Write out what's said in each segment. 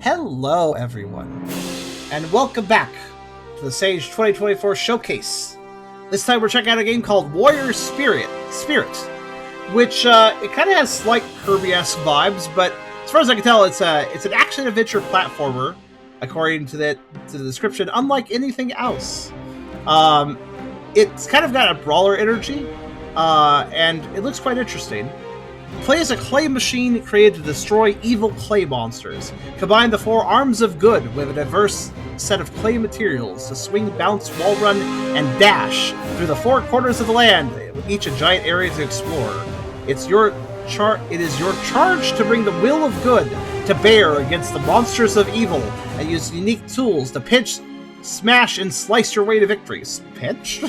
Hello, everyone, and welcome back to the Sage 2024 Showcase. This time we're checking out a game called Warrior Spirit, which it kind of has slight Kirby-esque vibes, but as far as I can tell, it's an action-adventure platformer, according to the description, unlike anything else. It's kind of got a brawler energy, and it looks quite interesting. Play as a clay machine created to destroy evil clay monsters. Combine the four arms of good with a diverse set of clay materials to swing, bounce, wall run, and dash through the four corners of the land, with each a giant area to explore. It is your charge to bring the will of good to bear against the monsters of evil, and use unique tools to pinch, smash, and slice your way to victory. Pinch?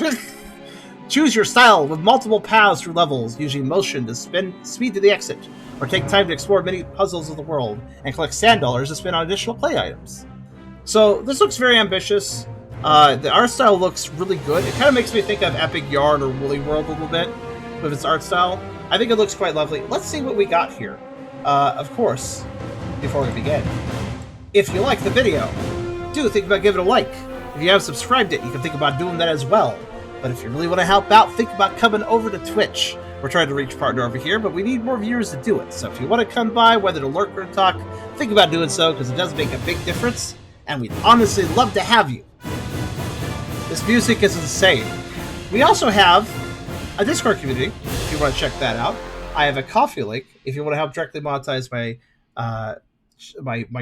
Choose your style with multiple paths through levels, using motion to speed to the exit, or take time to explore many puzzles of the world, and collect sand dollars to spend on additional play items. So this looks very ambitious. The art style looks really good. It kind of makes me think of Epic Yarn or Woolly World a little bit with its art style. I think it looks quite lovely. Let's see what we got here. Of course, before we begin, if you like the video, do think about giving it a like. If you haven't subscribed yet, you can think about doing that as well. But if you really want to help out, think about coming over to Twitch. We're trying to reach partner over here, but we need more viewers to do it. So if you want to come by, whether to lurk or to talk, think about doing so, because it does make a big difference, and we'd honestly love to have you. This music is insane. We also have a Discord community, if you want to check that out. I have a Coffee link, if you want to help directly monetize my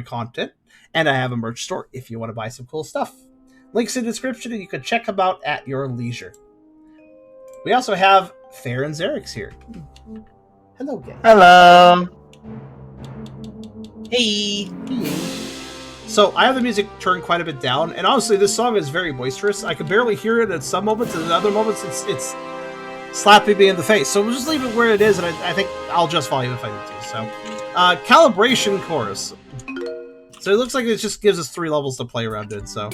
content. And I have a merch store, if you want to buy some cool stuff. Links in the description, and you can check them out at your leisure. We also have Fair and Xerix here. Hello, gang. Hello. Hey. So I have the music turned quite a bit down, and honestly, this song is very boisterous. I can barely hear it at some moments, and at other moments, it's slapping me in the face. So we'll just leave it where it is, and I think I'll adjust volume if I need to. So, calibration chorus. So it looks like it just gives us 3 levels to play around in. So.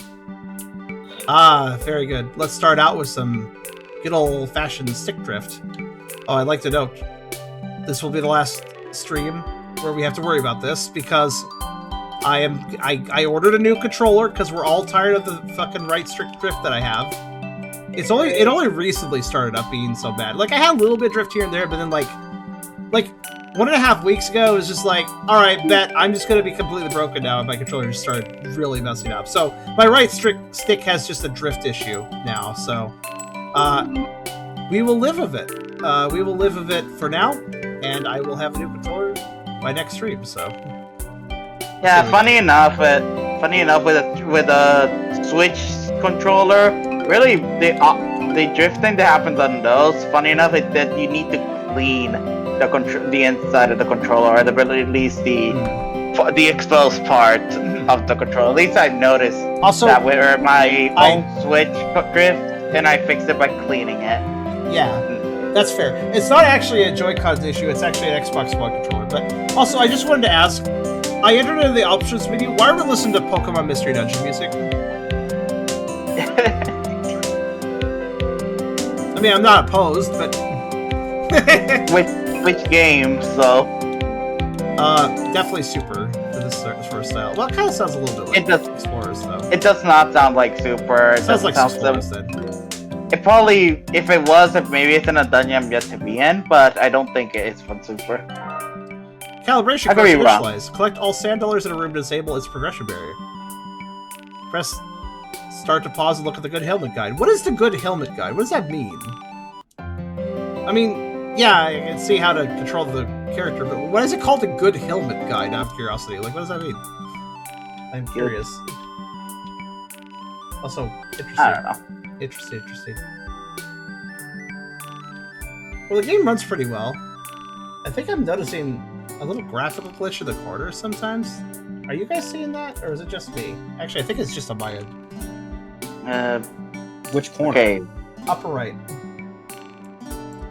Very good. Let's start out with some good old-fashioned stick drift. Oh, I'd like to note, this will be the last stream where we have to worry about this, because I ordered a new controller because we're all tired of the fucking right stick drift that I have. It only recently started up being so bad. Like, I had a little bit of drift here and there, but then like 1.5 weeks ago, it was just like, alright, bet, I'm just going to be completely broken now, and my controller just started really messing up. So, my right stick has just a drift issue now, so, we will live with it. We will live with it for now, and I will have a new controller by next stream, so. Yeah, funny enough with a Switch controller, really, the drifting that happens on those, funny enough, is that you need to clean the inside of the controller, or at the very least the exposed part of the controller. At least I've noticed also that with my own Switch drift, and I fixed it by cleaning it. Yeah, that's fair. It's not actually a Joy-Con issue, it's actually an Xbox One controller. But also, I just wanted to ask, I entered into the options menu, why are we listening to Pokemon Mystery Dungeon music? I mean, I'm not opposed, but... Which game, so... definitely Super for this sort of style. Well, it kind of sounds a little bit like Explorers, though. It does not sound like Super. It sounds like Explorers, then. It probably, if it was, maybe it's in a dungeon I'm yet to be in, but I don't think it's from Super. Calibration course initialized. Collect all sand dollars in a room to disable its progression barrier. Press start to pause and look at the good helmet guide. What is the good helmet guide? What does that mean? I mean... Yeah, I can see how to control the character, but what is it called a good helmet guide, out of curiosity? Like, what does that mean? I'm curious. Also, interesting. I don't know. Interesting. Well, the game runs pretty well. I think I'm noticing a little graphical glitch in the corner sometimes. Are you guys seeing that, or is it just me? Actually, I think it's just on my end. Which corner? Okay. Upper right.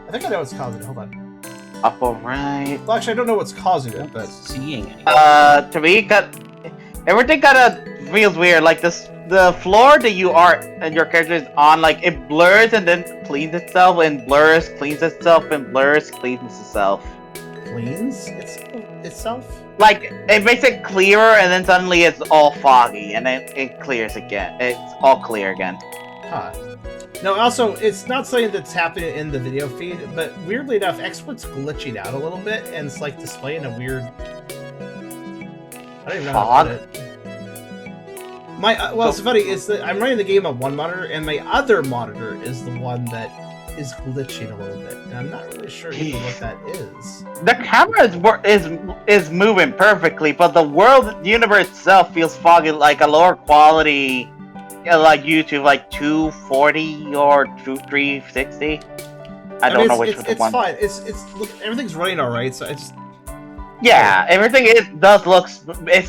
I think I know what's causing it. Hold on. Upper right. Well, actually, I don't know what's causing it, but Seeing it. To me, everything kind of feels weird. Like the floor that you are and your character is on, like it blurs and then cleans itself, and blurs, cleans itself, and blurs, cleans itself. Cleans itself? like it makes it clearer, and then suddenly it's all foggy, and then it clears again. It's all clear again. Huh. No, also, it's not something that's happening in the video feed, but weirdly enough, Export's glitching out a little bit, and it's like displaying a weird... I don't even know how to put it. Well, it's funny, is that I'm running the game on one monitor, and my other monitor is the one that is glitching a little bit, and I'm not really sure even what that is. The camera is moving perfectly, but the universe itself feels foggy, like a lower quality... Yeah, like YouTube, like 240 or 360. I don't know which one. It's fine. Look, everything's running all right. So it's everything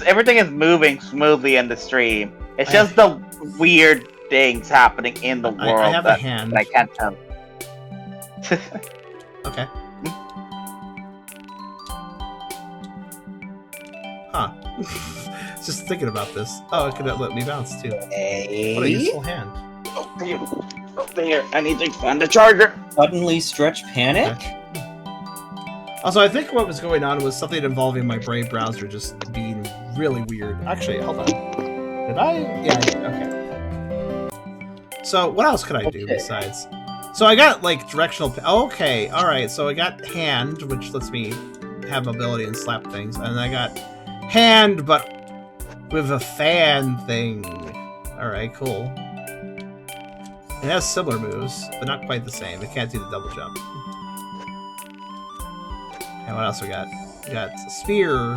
everything is moving smoothly in the stream. It's just the weird things happening in the world I have a hand. that I can't tell. Okay. Huh. Just thinking about this. Oh, it could have let me bounce too. Hey. What a useful hand. Oh, there. I need to find the charger. Suddenly stretch panic? Okay. Also, I think what was going on was something involving my Brave browser just being really weird. Actually, hold on. Did I? Yeah, okay. So, what else could I do besides? So, I got, like, directional... Okay, alright. So, I got hand, which lets me have mobility and slap things. And I got hand, but... with a fan thing. Alright, cool. It has similar moves, but not quite the same. It can't do the double jump. And what else we got? We got a spear.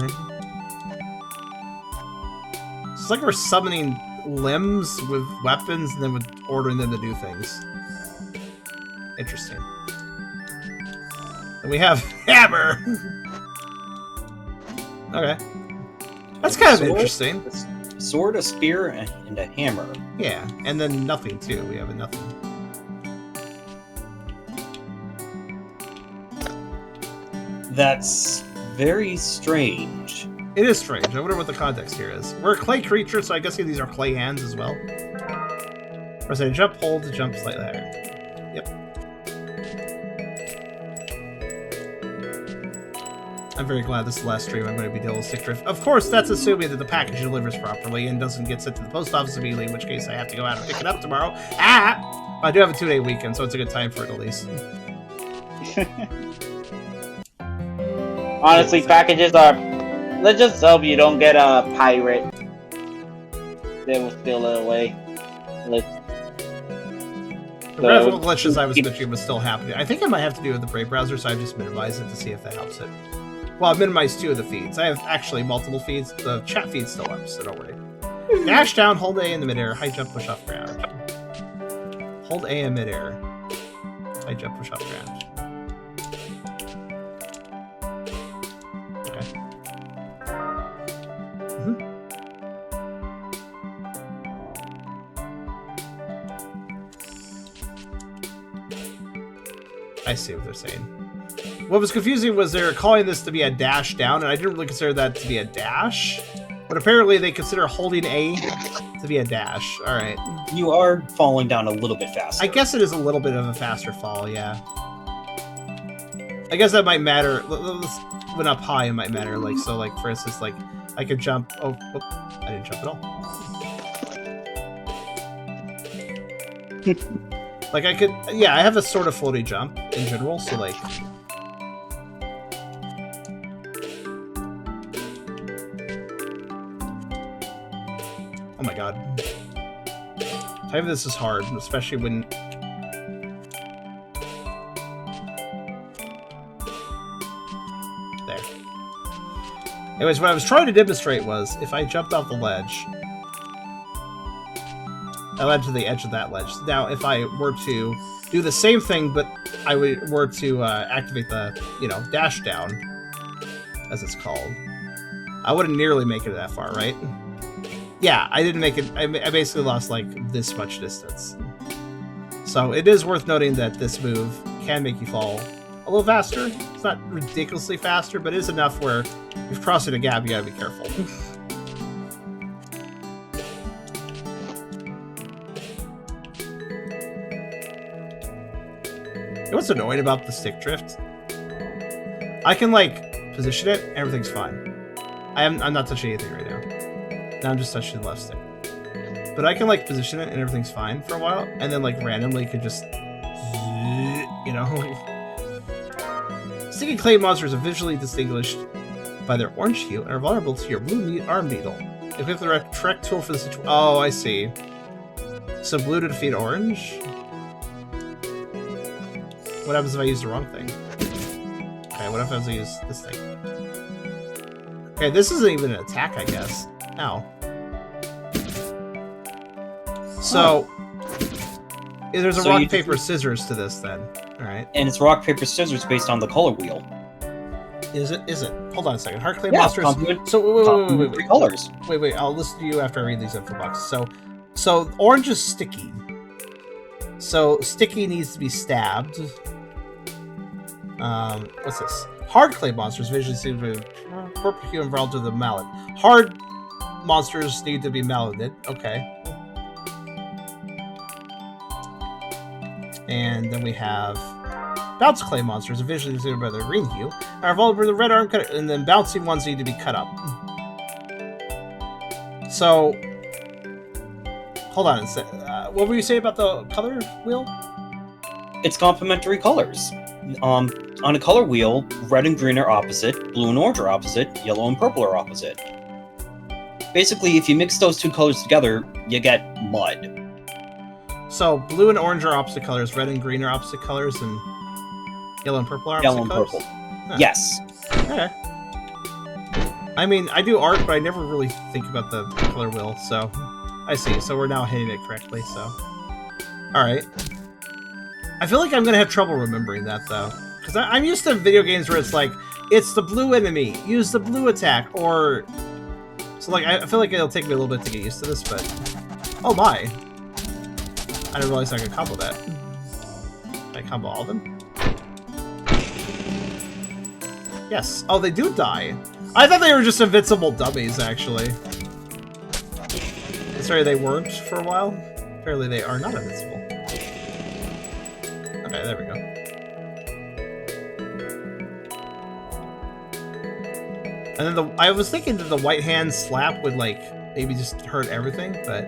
It's like we're summoning limbs with weapons and then with ordering them to do things. Interesting. And we have hammer! Okay. That's kind of interesting. A sword, a spear, and a hammer. Yeah, and then nothing too. We have a nothing. That's very strange. It is strange. I wonder what the context here is. We're a clay creature, so I guess these are clay hands as well. Press A to jump, hold to jump slightly higher. Yep. I'm very glad this is the last stream I'm going to be dealing with stick drift. Of course, that's assuming that the package delivers properly and doesn't get sent to the post office immediately, in which case I have to go out and pick it up tomorrow. Ah! I do have a 2-day weekend, so it's a good time for it at least. Honestly, packages are... Let's just hope you don't get a pirate. They will steal it away. The graphical glitches I was bitching was still happening. I think I might have to do with the Brave browser, so I've just minimized it to see if that helps it. Well, I've minimized 2 of the feeds. I have actually multiple feeds. The chat feed's still up, so don't worry. Dash down, hold A in the midair, high jump, push off ground. Hold A in midair. High jump, push off ground. Okay. I see what they're saying. What was confusing was they were calling this to be a dash down, and I didn't really consider that to be a dash. But apparently they consider holding A to be a dash. Alright. You are falling down a little bit faster. I guess it is a little bit of a faster fall, yeah. I guess that might matter. When up high, it might matter. Like, so, like, for instance, like, I could jump... Oh, I didn't jump at all. Like, I could... Yeah, I have a sort of floaty jump in general, so, like... Oh my god. Typing this is hard, especially when... There. Anyways, what I was trying to demonstrate was, if I jumped off the ledge... I led to the edge of that ledge. Now, if I were to do the same thing, but I were to activate the, you know, dash down, as it's called, I wouldn't nearly make it that far, right? Yeah, I didn't make it. I basically lost, like, this much distance. So it is worth noting that this move can make you fall a little faster. It's not ridiculously faster, but it is enough where if you're crossing a gap, you gotta be careful. You know what's annoying about the stick drift? I can, like, position it, everything's fine. I'm not touching anything right now. Now I'm just touching the left stick. But I can like position it and everything's fine for a while, and then like randomly could just, you know. Sticky clay monsters are visually distinguished by their orange hue and are vulnerable to your blue arm needle. Equip the correct tool for the situation. Oh, I see. So blue to defeat orange? What happens if I use the wrong thing? Okay, what if I use this thing? Okay, this isn't even an attack, I guess. Ow. So, there's a rock, paper, scissors to this then. Alright. And it's rock, paper, scissors based on the color wheel. Is it? Hold on a second. Hard clay Yeah, monsters. So wait. Colors. Wait. I'll listen to you after I read these info boxes. So orange is sticky. So sticky needs to be stabbed. What's this? Hard clay monsters visually seem to be purple hue and relative to the mallet. Hard monsters need to be malleted. Okay. And then we have bounce clay monsters, visually seen by their green hue, are vulnerable to the red arm cut, and then bouncing ones need to be cut up. So, hold on. What were you saying about the color wheel? It's complementary colors. On a color wheel, red and green are opposite, blue and orange are opposite, yellow and purple are opposite. Basically, if you mix those two colors together, you get mud. So, blue and orange are opposite colors, red and green are opposite colors, and yellow and purple are opposite colors? Yellow and purple. Huh. Yes. Okay. I mean, I do art, but I never really think about the color wheel, so... I see, so we're now hitting it correctly, so... Alright. I feel like I'm gonna have trouble remembering that, though. Because I'm used to video games where it's like, it's the blue enemy, use the blue attack, or... So, like, I feel like it'll take me a little bit to get used to this, but... Oh my! I didn't realize I could combo that. Can I combo all of them? Yes. Oh, they do die. I thought they were just invincible dummies, actually. Sorry, they weren't for a while. Apparently they are not invincible. Okay, there we go. And then I was thinking that the white hand slap would, like, maybe just hurt everything, but...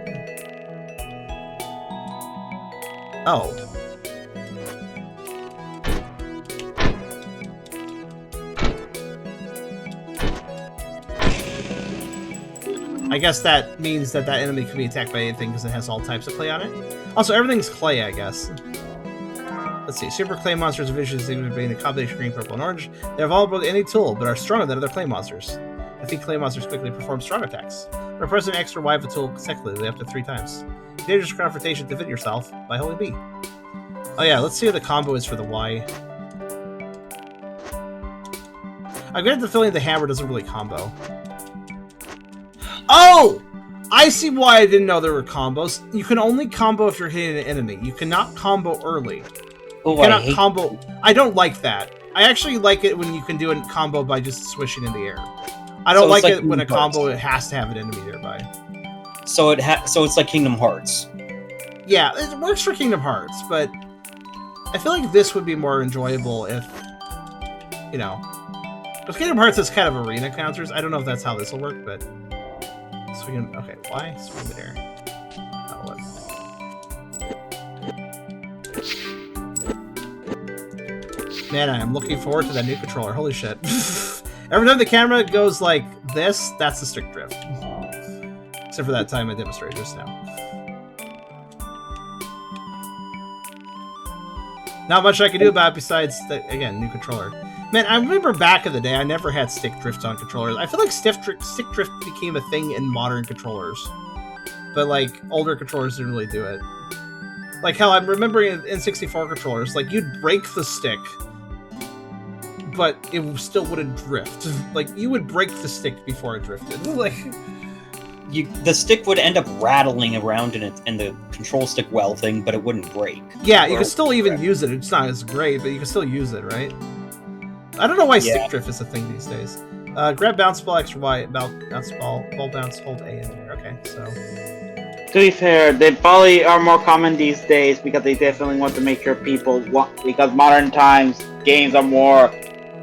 Oh. I guess that means that enemy can be attacked by anything because it has all types of clay on it. Also, everything's clay, I guess. Let's see. Super clay monsters are visually distinguished by being a combination of green, purple, and orange. They're vulnerable to any tool, but are stronger than other clay monsters. Defeat clay monsters quickly perform strong attacks. By pressing X or Y of a tool consecutively up to 3 times. Dangerous confrontation, defend yourself by holding B. Oh yeah, let's see what the combo is for the Y. I get the feeling the hammer doesn't really combo. Oh! I see why I didn't know there were combos. You can only combo if you're hitting an enemy. You cannot combo early. Oh, you cannot combo... I don't like that. I actually like it when you can do a combo by just swishing in the air. I don't like it when a combo it has to have an enemy nearby. So it's like Kingdom Hearts. Yeah, it works for Kingdom Hearts, but I feel like this would be more enjoyable if, you know... Because Kingdom Hearts is kind of arena counters. I don't know if that's how this will work, but... Swing, okay, why? Swing midair. Oh, what? Man, I am looking forward to that new controller. Holy shit. Every time the camera goes like this, that's the stick drift. Except for that time I demonstrated just now. Not much I can do about it besides, again, new controller. Man, I remember back in the day, I never had stick drift on controllers. I feel like stick drift became a thing in modern controllers. But, like, older controllers didn't really do it. Like, hell, I'm remembering in N64 controllers, like, you'd break the stick, but it still wouldn't drift. Like, you would break the stick before it drifted. Like... The stick would end up rattling around in the control stick well thing, but it wouldn't break. Yeah, you can still even use it. It's not as great, but you can still use it, right? I don't know why stick drift is a thing these days. Grab bounce ball, X or Y, bounce ball bounce, hold A in there. Okay, so... To be fair, they probably are more common these days because they definitely want to make sure people want... Because modern times, games are more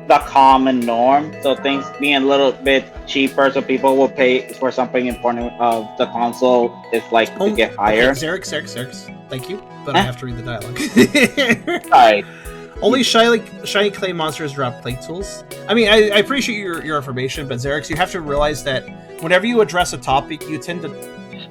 the common norm. So things being a little bit cheaper, so people will pay for something important of the console is like to get higher. Okay, Xerix, thank you, but I have to read the dialogue. Alright. Only shiny clay monsters drop plate tools. I mean, I appreciate your information, but Xerix, you have to realize that whenever you address a topic, you tend to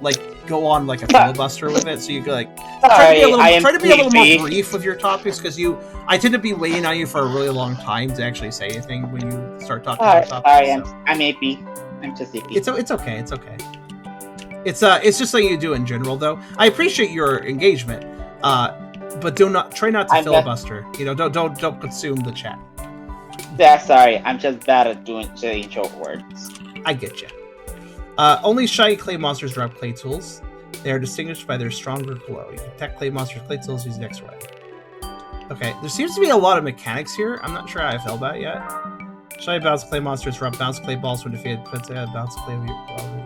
like go on like a filibuster with it. So you go like try to be a little more brief with your topics, because I tend to be waiting on you for a really long time to actually say anything when you start talking about topics. I'm AP. I'm just AP. It's okay. It's okay. It's just something you do in general, though. I appreciate your engagement, but try not to filibuster. You know, don't consume the chat. Yeah, sorry. I'm just bad at saying short words. I get you. Only shiny clay monsters drop clay tools. They are distinguished by their stronger glow. You can attack clay monsters with clay tools using X-ray. Okay, there seems to be a lot of mechanics here. I'm not sure how I feel about it yet. Shiny bounce clay monsters drop bounce clay balls when defeated. Bounce clay.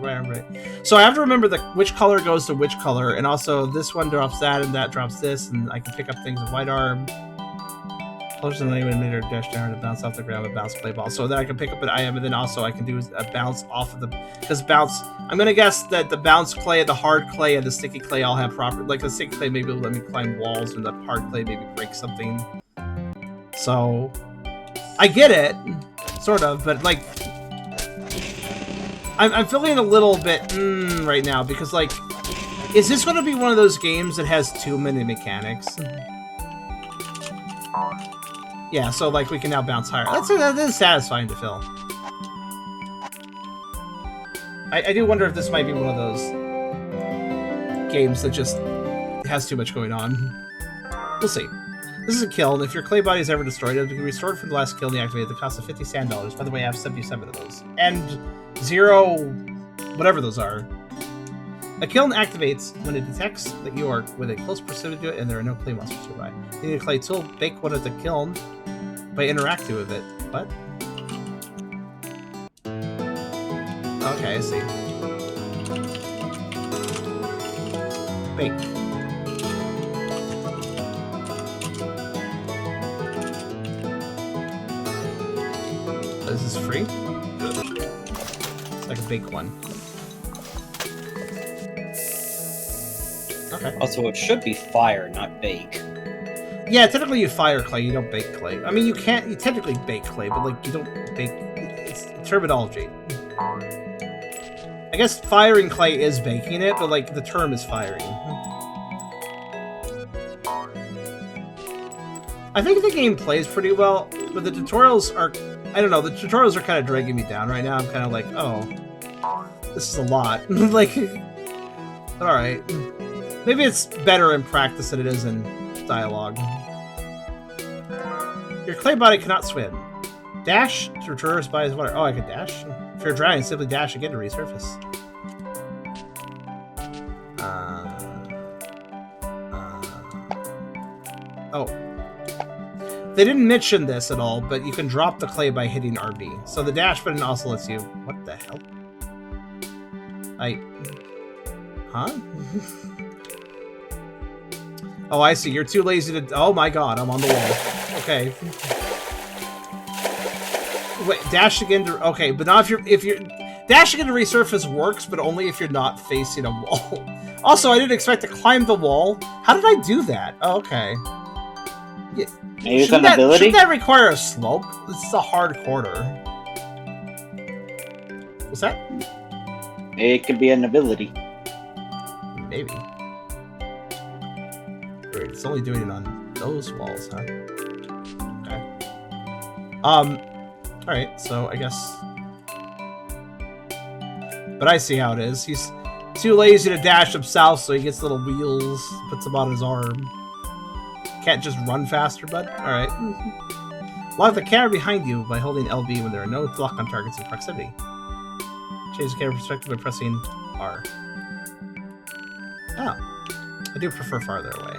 Right. So I have to remember which color goes to which color, and also this one drops that, and that drops this, and I can pick up things with white arm. Closer than anyone made her dash down to bounce off the ground with bounce clay ball. So then I can pick up an item, and then also I can do a bounce off of because bounce. I'm gonna guess that the bounce clay, the hard clay, and the sticky clay all have proper. Like the sticky clay maybe will let me climb walls, and the hard clay maybe break something. So I get it, sort of, but like I'm feeling a little bit right now, because like, is this gonna be one of those games that has too many mechanics? Yeah, so like we can now bounce higher. That is satisfying to fill. I do wonder if this might be one of those games that just has too much going on. We'll see. This is a kiln. If your clay body is ever destroyed, it will be restored from the last kiln you activated at the cost of 50 sand dollars. By the way, I have 77 of those. And 0... whatever those are. A kiln activates when it detects that you are within close proximity to it and there are no clay monsters nearby. You need a clay tool, bake one at the kiln by interacting with it. What? Okay, I see. Bake. Is this free? It's like a bake one. Okay. Also, it should be fire, not bake. Yeah, technically you fire clay, you don't bake clay. I mean, you technically bake clay, but like, you don't bake... It's terminology. I guess firing clay is baking it, but like, the term is firing. I think the game plays pretty well, but the tutorials are... I don't know, the tutorials are kind of dragging me down right now. I'm kind of like, oh, this is a lot. Like, alright. Maybe it's better in practice than it is in dialogue. Your clay body cannot swim. Dash to traverse by his water. Oh, I can dash? If you're drowning, simply dash again to resurface. Oh. They didn't mention this at all, but you can drop the clay by hitting RB. So the dash button also lets you... What the hell? Huh? Oh, I see. You're too lazy to... Oh my god, I'm on the wall. Okay. Wait, dash again to... Okay, but not if you're... Dash again to resurface works, but only if you're not facing a wall. Also, I didn't expect to climb the wall. How did I do that? Oh, okay. Yeah. Maybe it's an ability? Shouldn't that require a slope? This is a hard corner. What's that? It could be an ability. Maybe. Weird. It's only doing it on those walls, huh? Okay. Alright, so I guess... But I see how it is. He's too lazy to dash himself, so he gets little wheels, puts them on his arm. Can't just run faster, bud? Alright. Lock the camera behind you by holding LB when there are no lock-on targets in proximity. Change the camera perspective by pressing R. Oh. I do prefer farther away.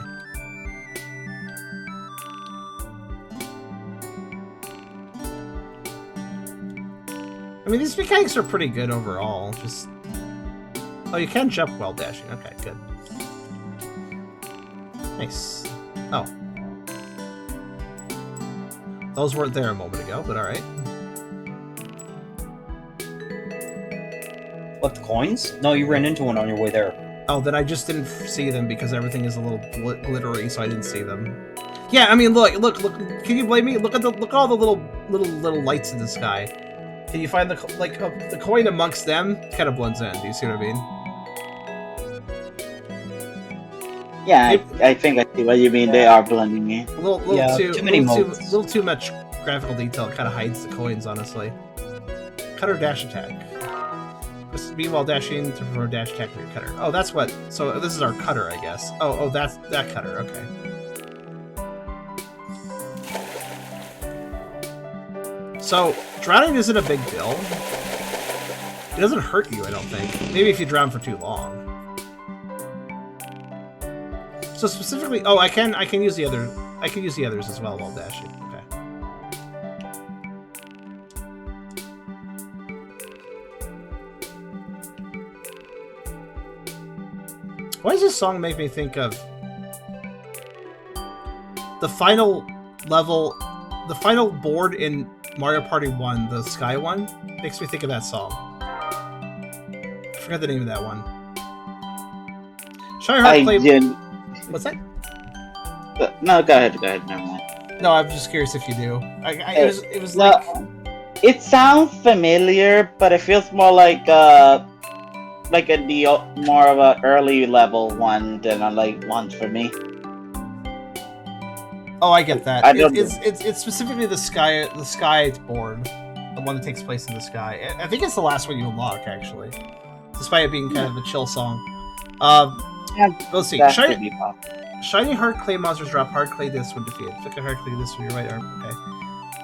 I mean, these mechanics are pretty good overall. Just... Oh, you can jump while dashing. Okay, good. Nice. Oh. Those weren't there a moment ago, but alright. What, the coins? No, you ran into one on your way there. Oh, then I just didn't see them because everything is a little glittery, so I didn't see them. Yeah, I mean, look. Can you blame me? Look at all the little lights in the sky. Can you find the coin amongst them? Kind of blends in. Do you see what I mean? Yeah, I think I see what you mean. They are blending in. A little too much graphical detail. Kind of hides the coins, honestly. Cutter dash attack. Speed while dashing to perform a dash attack with your cutter. Oh, that's what. So this is our cutter, I guess. Oh, that's that cutter. Okay. So drowning isn't a big deal. It doesn't hurt you, I don't think. Maybe if you drown for too long. So specifically, oh, I can use the other. I can use the others as well while dashing. Okay. Why does this song make me think of the final level, the final board in Mario Party 1, the Sky one? Makes me think of that song. I forgot the name of that one. Shiny Heart played. What's that? No, go ahead, never mind. No, I'm just curious if you do. It was like... It sounds familiar, but it feels more like more of a early level one than a late one for me. Oh, I get that. I don't it's specifically the sky board, the one that takes place in the sky. I think it's the last one you unlock, actually, despite it being kind of a chill song. Let's see. Shiny Heart Clay monsters drop hard clay discs when defeated. Flick a hard clay disc with your right arm. Okay.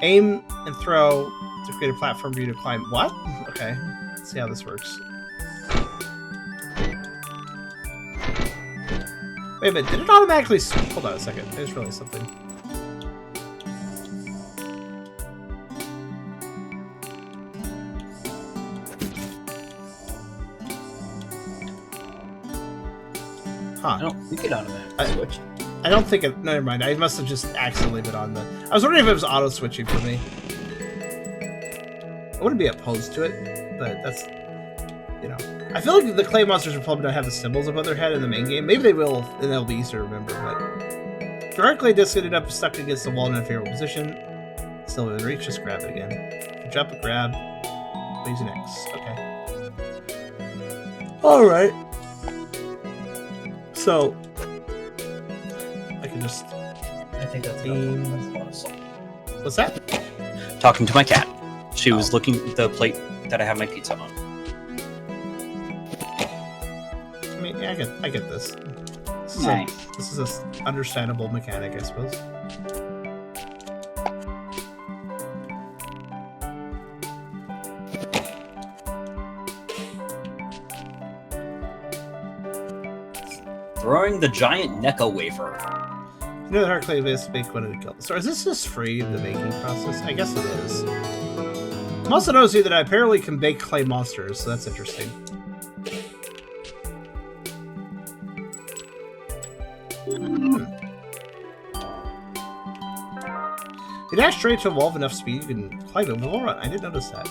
Aim and throw to create a platform for you to climb. What? Okay. Let's see how this works. Wait a minute. Did it automatically... Hold on a second. I just realized something. Huh. I don't think it automatically switched. I don't think it... Never mind. I must have just accidentally been on the... I was wondering if it was auto-switching for me. I wouldn't be opposed to it, but that's... You know... I feel like the clay monsters will probably not have the symbols above their head in the main game. Maybe they will, and they'll be easier to remember, but... If your hard clay disc ended up stuck against the wall in a favorable position, still within reach, just grab it again. If you drop it, grab... Use an X. Okay. Alright. So... I can just... I think that's What's that? Talking to my cat. She was looking at the plate that I have my pizza on. I mean, yeah, I get this. Nice. This is a understandable mechanic, I suppose. Throwing the giant Necco wafer. You know that hard clay is baked when it kills. So is this just free, the baking process? I guess it is. I'm also noticing that I apparently can bake clay monsters, so that's interesting. You dash straight to evolve enough speed, you can climb it with a run. I didn't notice that.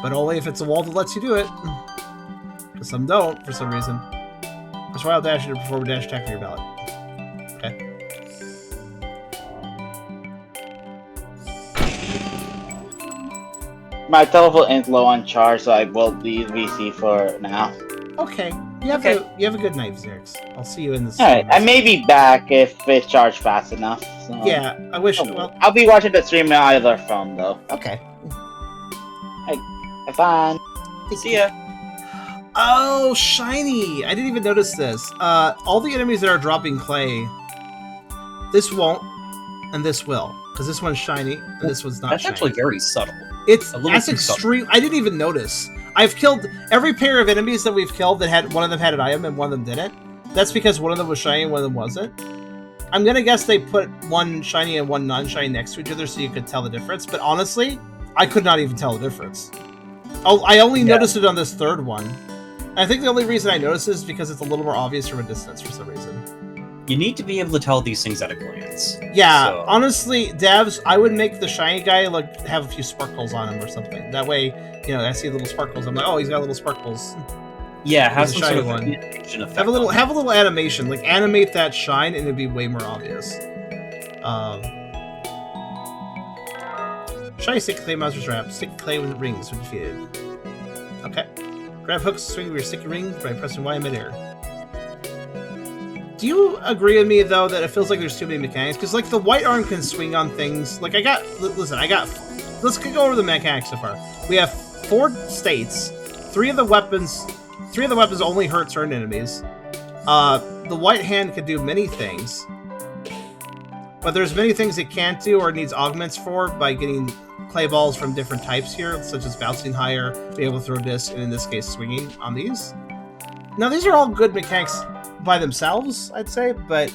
But only if it's a wall that lets you do it. Because some don't, for some reason. Press wild dash to perform a dash attack for your ballot. Okay. My telephone is low on charge, so I will leave VC for now. Okay. You have a good night, Xerx. I'll see you in the Alright, I may be back if it's charged fast enough. So. Yeah, I wish... Well, I'll be watching the stream on either phone, though. okay. Have fun. See ya. Oh, shiny! I didn't even notice this. All the enemies that are dropping clay, this won't, and this will. Because this one's shiny, and this one's not That's shiny. actually very subtle. That's extreme. I didn't even notice. I've killed every pair of enemies that we've killed that had one of them had an item and one of them didn't. That's because one of them was shiny and one of them wasn't. I'm gonna guess they put one shiny and one non-shiny next to each other so you could tell the difference. But honestly, I could not even tell the difference. I only noticed it on this third one. And I think the only reason I noticed it is because it's a little more obvious from a distance for some reason. You need to be able to tell these things at a glance. Yeah, So- honestly, devs, I would make the shiny guy like have a few sparkles on him or something. That way, you know, I see little sparkles. I'm like, oh, he's got little sparkles. Yeah, have He's a some sort shiny of one. animation effect Have a on it. little animation, like animate that shine, and it'd be way more obvious. Shiny sticky clay monsters trap. Sticky clay with rings when defeated. Okay. Grab hooks, swing with your sticky ring by pressing Y in midair. Do you agree with me though that it feels like there's too many mechanics? Because like the white arm can swing on things. Like let's go over the mechanics so far. We have 4 states. 3 of the weapons only hurt certain enemies. The white hand can do many things. But there's many things it can't do or needs augments for by getting clay balls from different types here, such as bouncing higher, being able to throw discs, and in this case, swinging on these. Now, these are all good mechanics by themselves, I'd say, but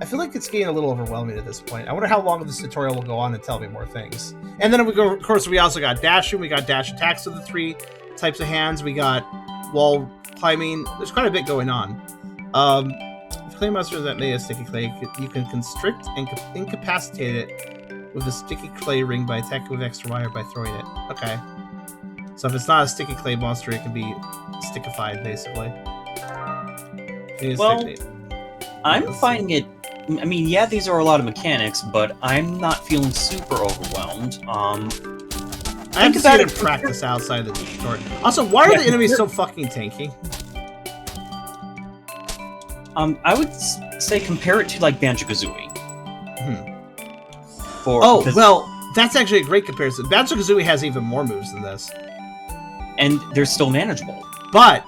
I feel like it's getting a little overwhelming at this point. I wonder how long this tutorial will go on and tell me more things. And then of course, we also got dashing, we got dash attacks with the 3 types of hands, we got wall climbing. There's quite a bit going on. Clay monsters that made a sticky clay, you can constrict and incapacitate it with a sticky clay ring by attacking with extra wire by throwing it. Okay. So if it's not a sticky clay monster, it can be stickified, basically. Well, I'm finding it... I mean, yeah, these are a lot of mechanics, but I'm not feeling super overwhelmed. I have to see it in practice outside the tutorial. Also, why are the enemies so fucking tanky? I would say compare it to, like, Banjo-Kazooie. Well, that's actually a great comparison. Banjo-Kazooie has even more moves than this. And they're still manageable. But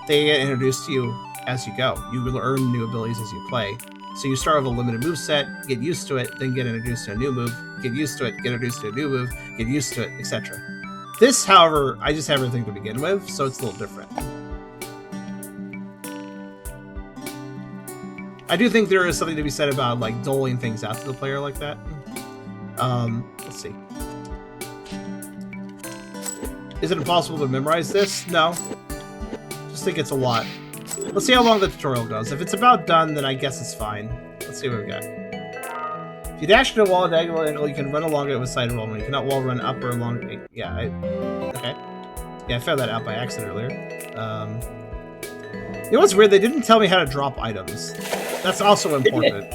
they get introduced to you as you go. You will earn new abilities as you play. So you start with a limited move set, get used to it, then get introduced to a new move, get used to it, get introduced to a new move, get used to it, etc. This, however, I just have everything to begin with, so it's a little different. I do think there is something to be said about like doling things out to the player like that. Let's see. Is it impossible to memorize this? No. Just think it's a lot. Let's see how long the tutorial goes. If it's about done, then I guess it's fine. Let's see what we got. If you dash to a wall at an angle, you can run along it with side roll. You cannot wall run up or along. Yeah, okay. Yeah, I found that out by accident earlier. You know what's weird? They didn't tell me how to drop items. That's also important.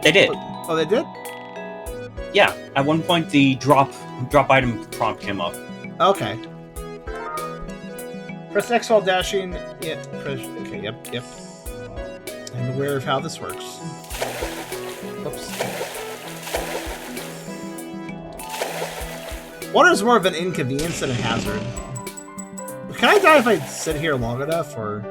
They did. Oh, they did? Yeah. At one point, the drop item prompt came up. Okay. Press X while dashing. Yeah. Okay. Yep. I'm aware of how this works. Oops. Water is more of an inconvenience than a hazard. Can I die if I sit here long enough, or?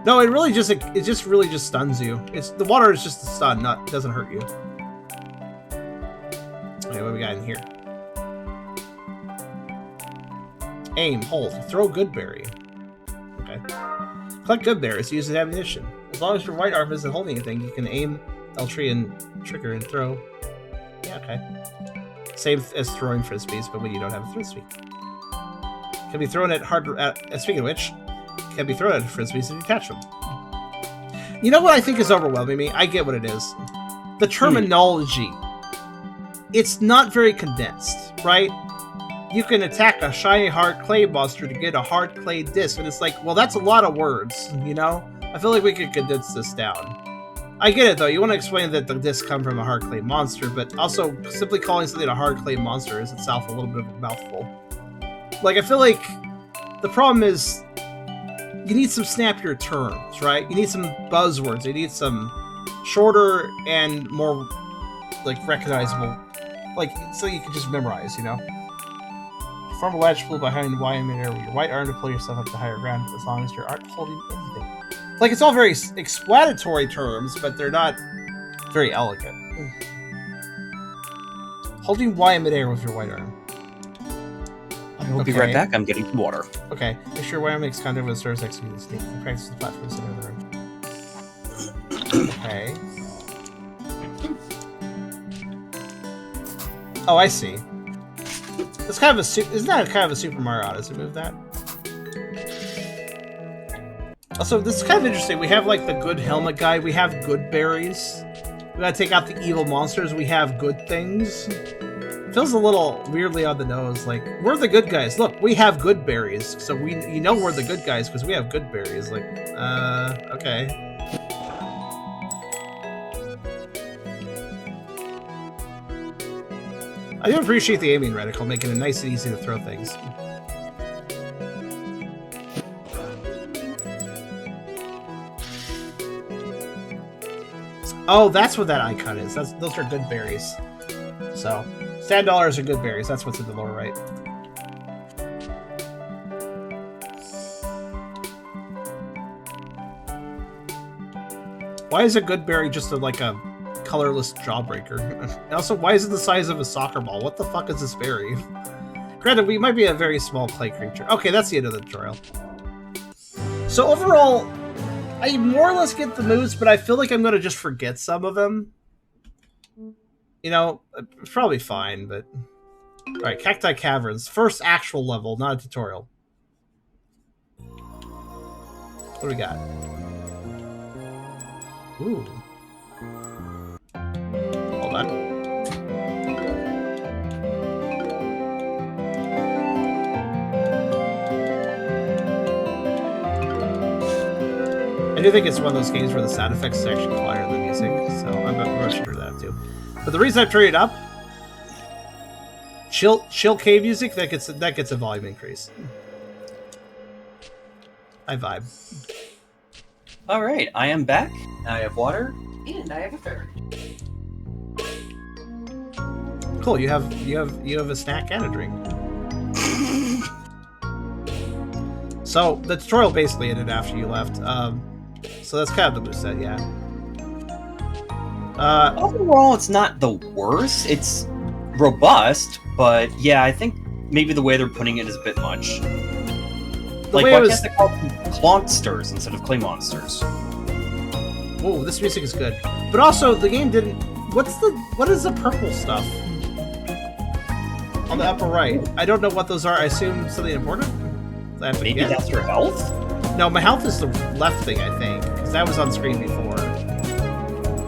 No, it really just really stuns you. The water is just a stun, it doesn't hurt you. Okay, what do we got in here? Aim, hold, throw good berry. Okay. Collect good berries, use as ammunition. As long as your right arm isn't holding anything, you can aim L3 and trigger and throw. Yeah, okay. Same as throwing frisbees, but when you don't have a frisbee. Can be thrown at speaking of which, can be thrown at frisbees and detach them. You know what I think is overwhelming me? I get what it is. The terminology. It's not very condensed, right? You can attack a shiny hard clay monster to get a hard clay disc, and it's like, well, that's a lot of words, you know? I feel like we could condense this down. I get it, though. You want to explain that the discs come from a hard clay monster, but also simply calling something a hard clay monster is itself a little bit of a mouthful. Like, I feel like the problem is you need some snappier terms, right? You need some buzzwords. You need some shorter and more, like, recognizable, like, so you can just memorize, you know? Form a ledge pull behind Y in midair with your right arm to pull yourself up to higher ground as long as you aren't holding anything. Like, it's all very explanatory terms, but they're not very elegant. Holding Y in midair with your right arm. I'll be right back. I'm getting some water. Okay. Make sure Y arm makes contact with the surface next to you. Sneak. Practice the platform center of the room. Okay. Oh, I see. It's kind of isn't that kind of a Super Mario Odyssey move, that? Also, this is kind of interesting. We have, like, the good helmet guy. We have good berries. We gotta take out the evil monsters. We have good things. Feels a little weirdly on the nose. Like, we're the good guys. Look, we have good berries. So you know we're the good guys because we have good berries. Like, okay. I do appreciate the aiming reticle, making it nice and easy to throw things. Oh, that's what that icon is. Those are good berries. So, $10 are good berries. That's what's in the lower right. Why is a good berry just like a colorless jawbreaker? Also, why is it the size of a soccer ball? What the fuck is this berry? Granted, we might be a very small clay creature. Okay, that's the end of the tutorial. So overall, I more or less get the moves, but I feel like I'm going to just forget some of them. You know, it's probably fine, but... Alright, Cacti Caverns. First actual level, not a tutorial. What do we got? Ooh. Hold on. I do think it's one of those games where the sound effects is actually quieter than the music, so I'm rushing through that too. But the reason I've turned it up, chill cave music, that gets a volume increase. I vibe. All right, I am back. I have water, and I have a ferret. Cool. You have a snack and a drink. So the tutorial basically ended after you left. So that's kind of the moveset, yeah. Overall, it's not the worst. It's robust, but yeah, I think maybe the way they're putting it is a bit much. Like, why can't they call them clonksters instead of clay monsters? Whoa, this music is good. But also, the game didn't... What is the purple stuff? On the upper right. I don't know what those are. I assume something important? Maybe that's your health? No, my health is the left thing, I think. Because that was on screen before.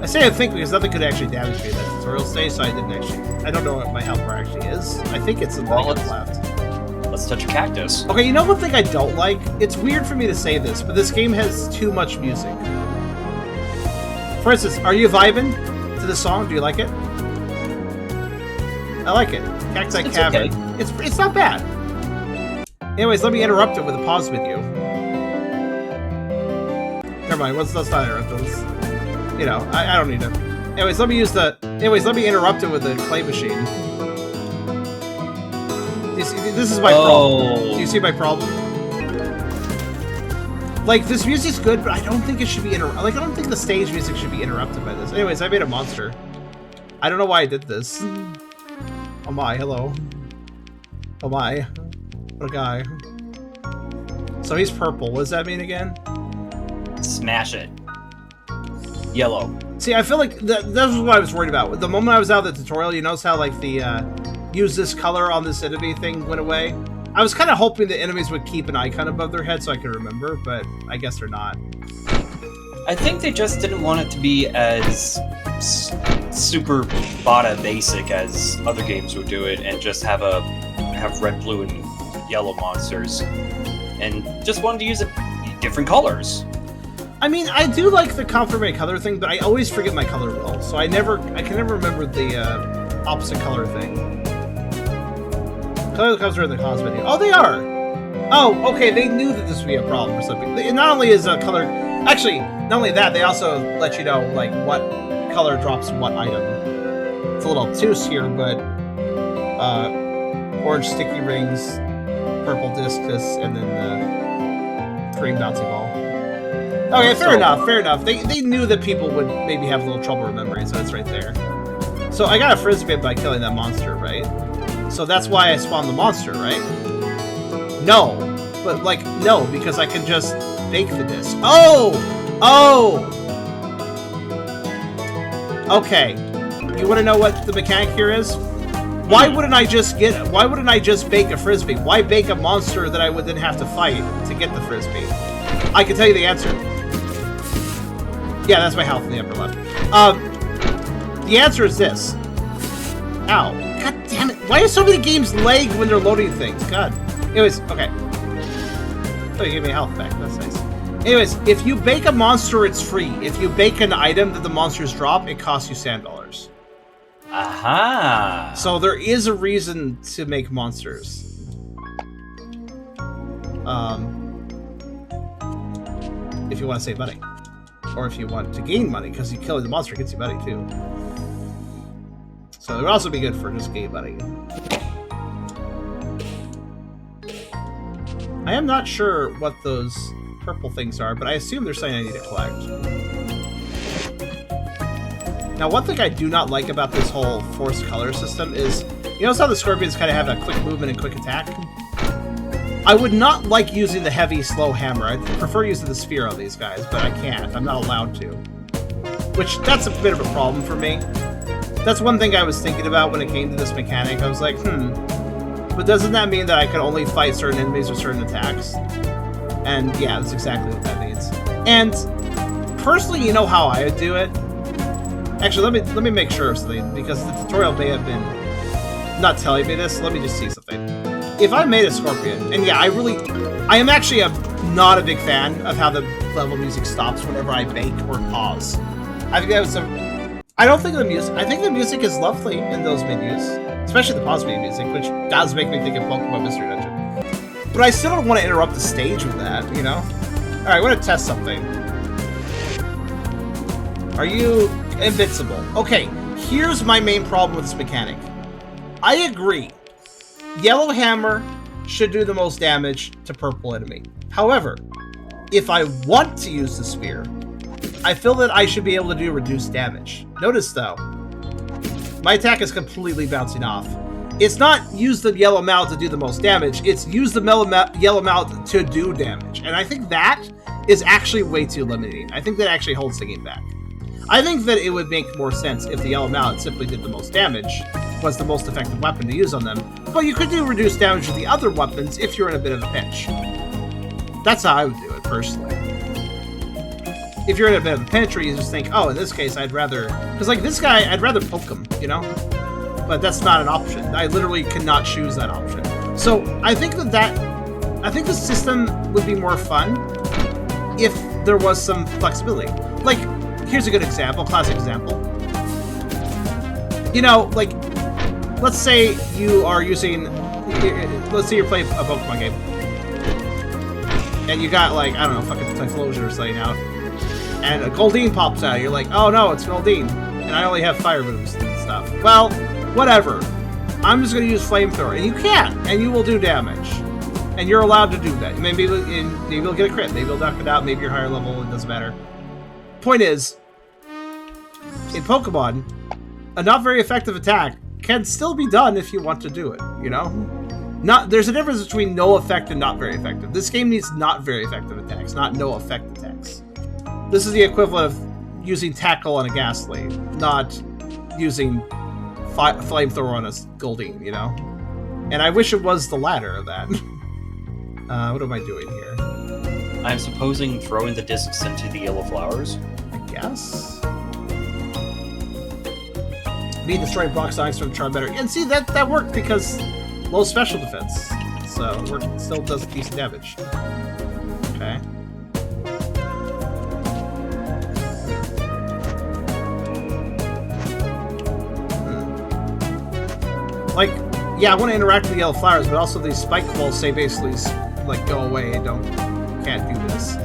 I say I think because nothing could actually damage me in that tutorial stage, so I didn't actually... I don't know what my health bar actually is. I think it's the thing on the left. Let's touch a cactus. Okay, you know one thing I don't like? It's weird for me to say this, but this game has too much music. For instance, are you vibing to the song? Do you like it? I like it. Cacti Cavern. Okay. It's not bad. Anyways, let me interrupt it with a pause menu. Never mind, let's not interrupt this. You know, I don't need to. Anyways, let me interrupt it with the clay machine. This is my problem. Do you see my problem? Like, this music's good, but I don't think it should be I don't think the stage music should be interrupted by this. Anyways, I made a monster. I don't know why I did this. Oh my, hello. Oh my. What a guy. So he's purple. What does that mean again? Smash it. Yellow. See, I feel like that was what I was worried about. The moment I was out of the tutorial, you notice how, like, the, use this color on this enemy thing went away? I was kind of hoping the enemies would keep an icon above their head so I could remember, but I guess they're not. I think they just didn't want it to be as super bada basic as other games would do it, and just have red, blue, and yellow monsters, and just wanted to use different colors. I mean, I do like the complementary color thing, but I always forget my color wheel, so I can never remember the opposite color thing. Color the colors are in the cause menu. Oh, they are! Oh, okay, they knew that this would be a problem or something. Not only is a color... Actually, not only that, they also let you know, like, what color drops what item. It's a little obtuse here, but... orange sticky rings, purple discus, and then the green bouncy ball. Okay, fair enough. They knew that people would maybe have a little trouble remembering, so it's right there. So I got a frisbee by killing that monster, right? So that's why I spawned the monster, right? No. But, like, no, because I can just bake the disc. Oh! Oh! Okay. You want to know what the mechanic here is? Why wouldn't I just bake a frisbee? Why bake a monster that I would then have to fight to get the frisbee? I can tell you the answer. Yeah, that's my health in the upper left. The answer is this. Ow. God damn it. Why do so many games lag when they're loading things? God. Anyways, okay. Oh, you gave me health back. That's nice. Anyways, if you bake a monster, it's free. If you bake an item that the monsters drop, it costs you $7. Aha! So there is a reason to make monsters. If you want to save money. Or if you want to gain money, because you killing the monster gets you money too. So it would also be good for just gain money. I am not sure what those purple things are, but I assume there's something I need to collect. Now, one thing I do not like about this whole forced color system is, you know how the scorpions kind of have a quick movement and quick attack? I would not like using the heavy, slow hammer. I'd prefer using the spear on these guys, but I can't. I'm not allowed to. Which, that's a bit of a problem for me. That's one thing I was thinking about when it came to this mechanic. I was like, but doesn't that mean that I can only fight certain enemies with certain attacks? And yeah, that's exactly what that means. And personally, you know how I would do it? Actually, let me make sure of something, because the tutorial may have been not telling me this. Let me just see something. If I made a scorpion, and yeah, I am actually not a big fan of how the level music stops whenever I bake or pause. I think that was I don't think the music. I think the music is lovely in those menus, especially the pause menu music, which does make me think of Pokemon Mystery Dungeon. But I still don't want to interrupt the stage with that, you know? All right, I want to test something. Are you invincible? Okay, here's my main problem with this mechanic. I agree. Yellow hammer should do the most damage to purple enemy. However, if I want to use the spear, I feel that I should be able to do reduced damage. Notice though, my attack is completely bouncing off. It's not use the yellow mallet to do the most damage, it's use the yellow mallet to do damage. And I think that is actually way too limiting. I think that actually holds the game back. I think that it would make more sense if the yellow mallet simply did the most damage, was the most effective weapon to use on them, but you could do reduced damage with the other weapons if you're in a bit of a pinch. That's how I would do it, personally. If you're in a bit of a pinch, or you just think, oh, in this case, I'd rather... Because, like, this guy, I'd rather poke him, you know? But that's not an option. I literally cannot choose that option. So, I think I think the system would be more fun if there was some flexibility. Like, here's a good example, classic example. You know, like, let's say you are using... Let's say you're playing a Pokemon game. And you got, like, I don't know, fucking Typhlosion or something out. And a Goldeen pops out. You're like, oh no, it's Goldeen. And I only have fire moves and stuff. Well, whatever. I'm just going to use Flamethrower. And you can. And you will do damage. And you're allowed to do that. Maybe you'll get a crit. Maybe you'll knock it out. Maybe you're higher level. It doesn't matter. Point is, in Pokemon, a not very effective attack can still be done if you want to do it, you know? There's a difference between no effect and not very effective. This game needs not very effective attacks, not no effect attacks. This is the equivalent of using Tackle on a Ghastly, not using Flamethrower on a Goldeen, you know? And I wish it was the latter of that. What am I doing here? I'm supposing throwing the discs into the yellow flowers. I guess. Me destroying Brock Sonics from Charm better. And see, that worked because low special defense. So it still does decent damage. Okay. Like, yeah, I want to interact with the yellow flowers, but also these spike walls say basically, like, go away, can't do this.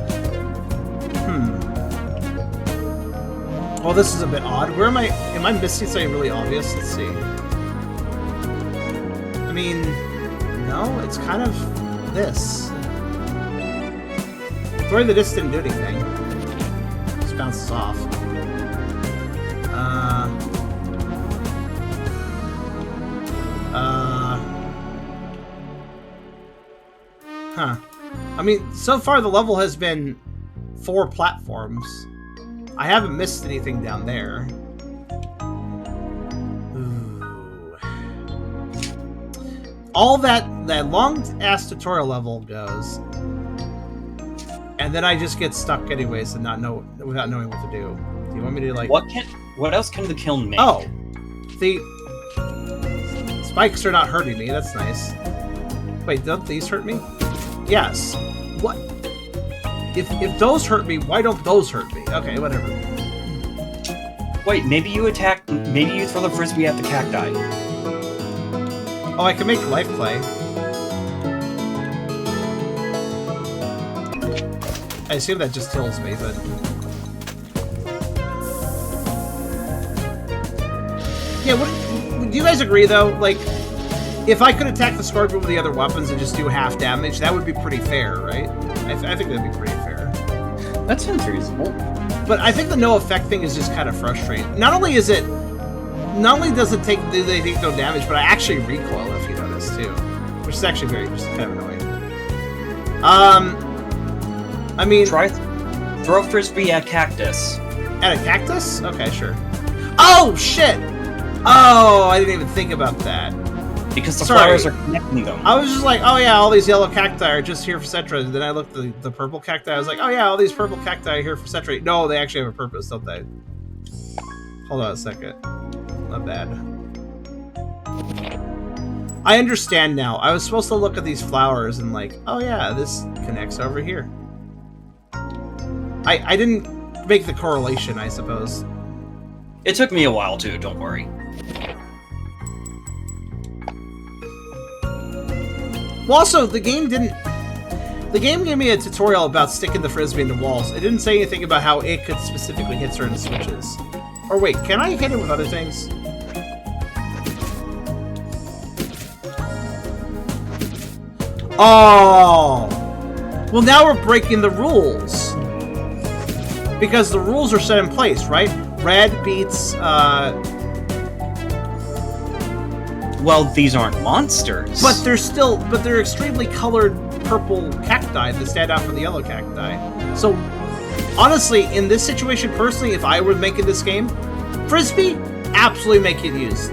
Well, this is a bit odd. Where am I missing something really obvious? Let's see. I mean, no, it's kind of this. Throwing the disc didn't do anything. Just bounces off. Huh. I mean, so far the level has been 4 platforms. I haven't missed anything down there. Ooh. All that long-ass tutorial level goes. and then I just get stuck anyways and without knowing what to do. Do you want me to like? What else can the kiln make? Oh, the spikes are not hurting me. That's nice. Wait, don't these hurt me? Yes. What? If those hurt me, why don't those hurt me? Okay, whatever. Wait, maybe you throw the frisbee at the cacti. Oh, I can make life clay. I assume that just kills me, but... Yeah, do you guys agree, though? Like, if I could attack the Scorpion with the other weapons and just do half damage, that would be pretty fair, right? I think that'd be pretty fair. That sounds reasonable. But I think the no effect thing is just kind of frustrating. Not only does it do they take no damage, but I actually recoil, if you notice, too. Which is actually just kind of annoying. I mean... Throw frisbee at cactus. At a cactus? Okay, sure. Oh, shit! Oh, I didn't even think about that. Because the flowers are connecting them. I was just like, oh yeah, all these yellow cacti are just here for Cetra. Then I looked at the purple cacti. I was like, oh yeah, all these purple cacti are here for Cetra. No, they actually have a purpose, don't they? Hold on a second. Not bad. I understand now. I was supposed to look at these flowers and like, oh yeah, this connects over here. I didn't make the correlation, I suppose. It took me a while too, don't worry. Well, also, the game gave me a tutorial about sticking the frisbee into walls. It didn't say anything about how it could specifically hit certain switches. Or wait, can I hit it with other things? Oh! Well, now we're breaking the rules. Because the rules are set in place, right? Red beats, Well, these aren't monsters. But they're extremely colored purple cacti that stand out from the yellow cacti. So, honestly, in this situation, personally, if I were making this game, frisbee, absolutely make it use.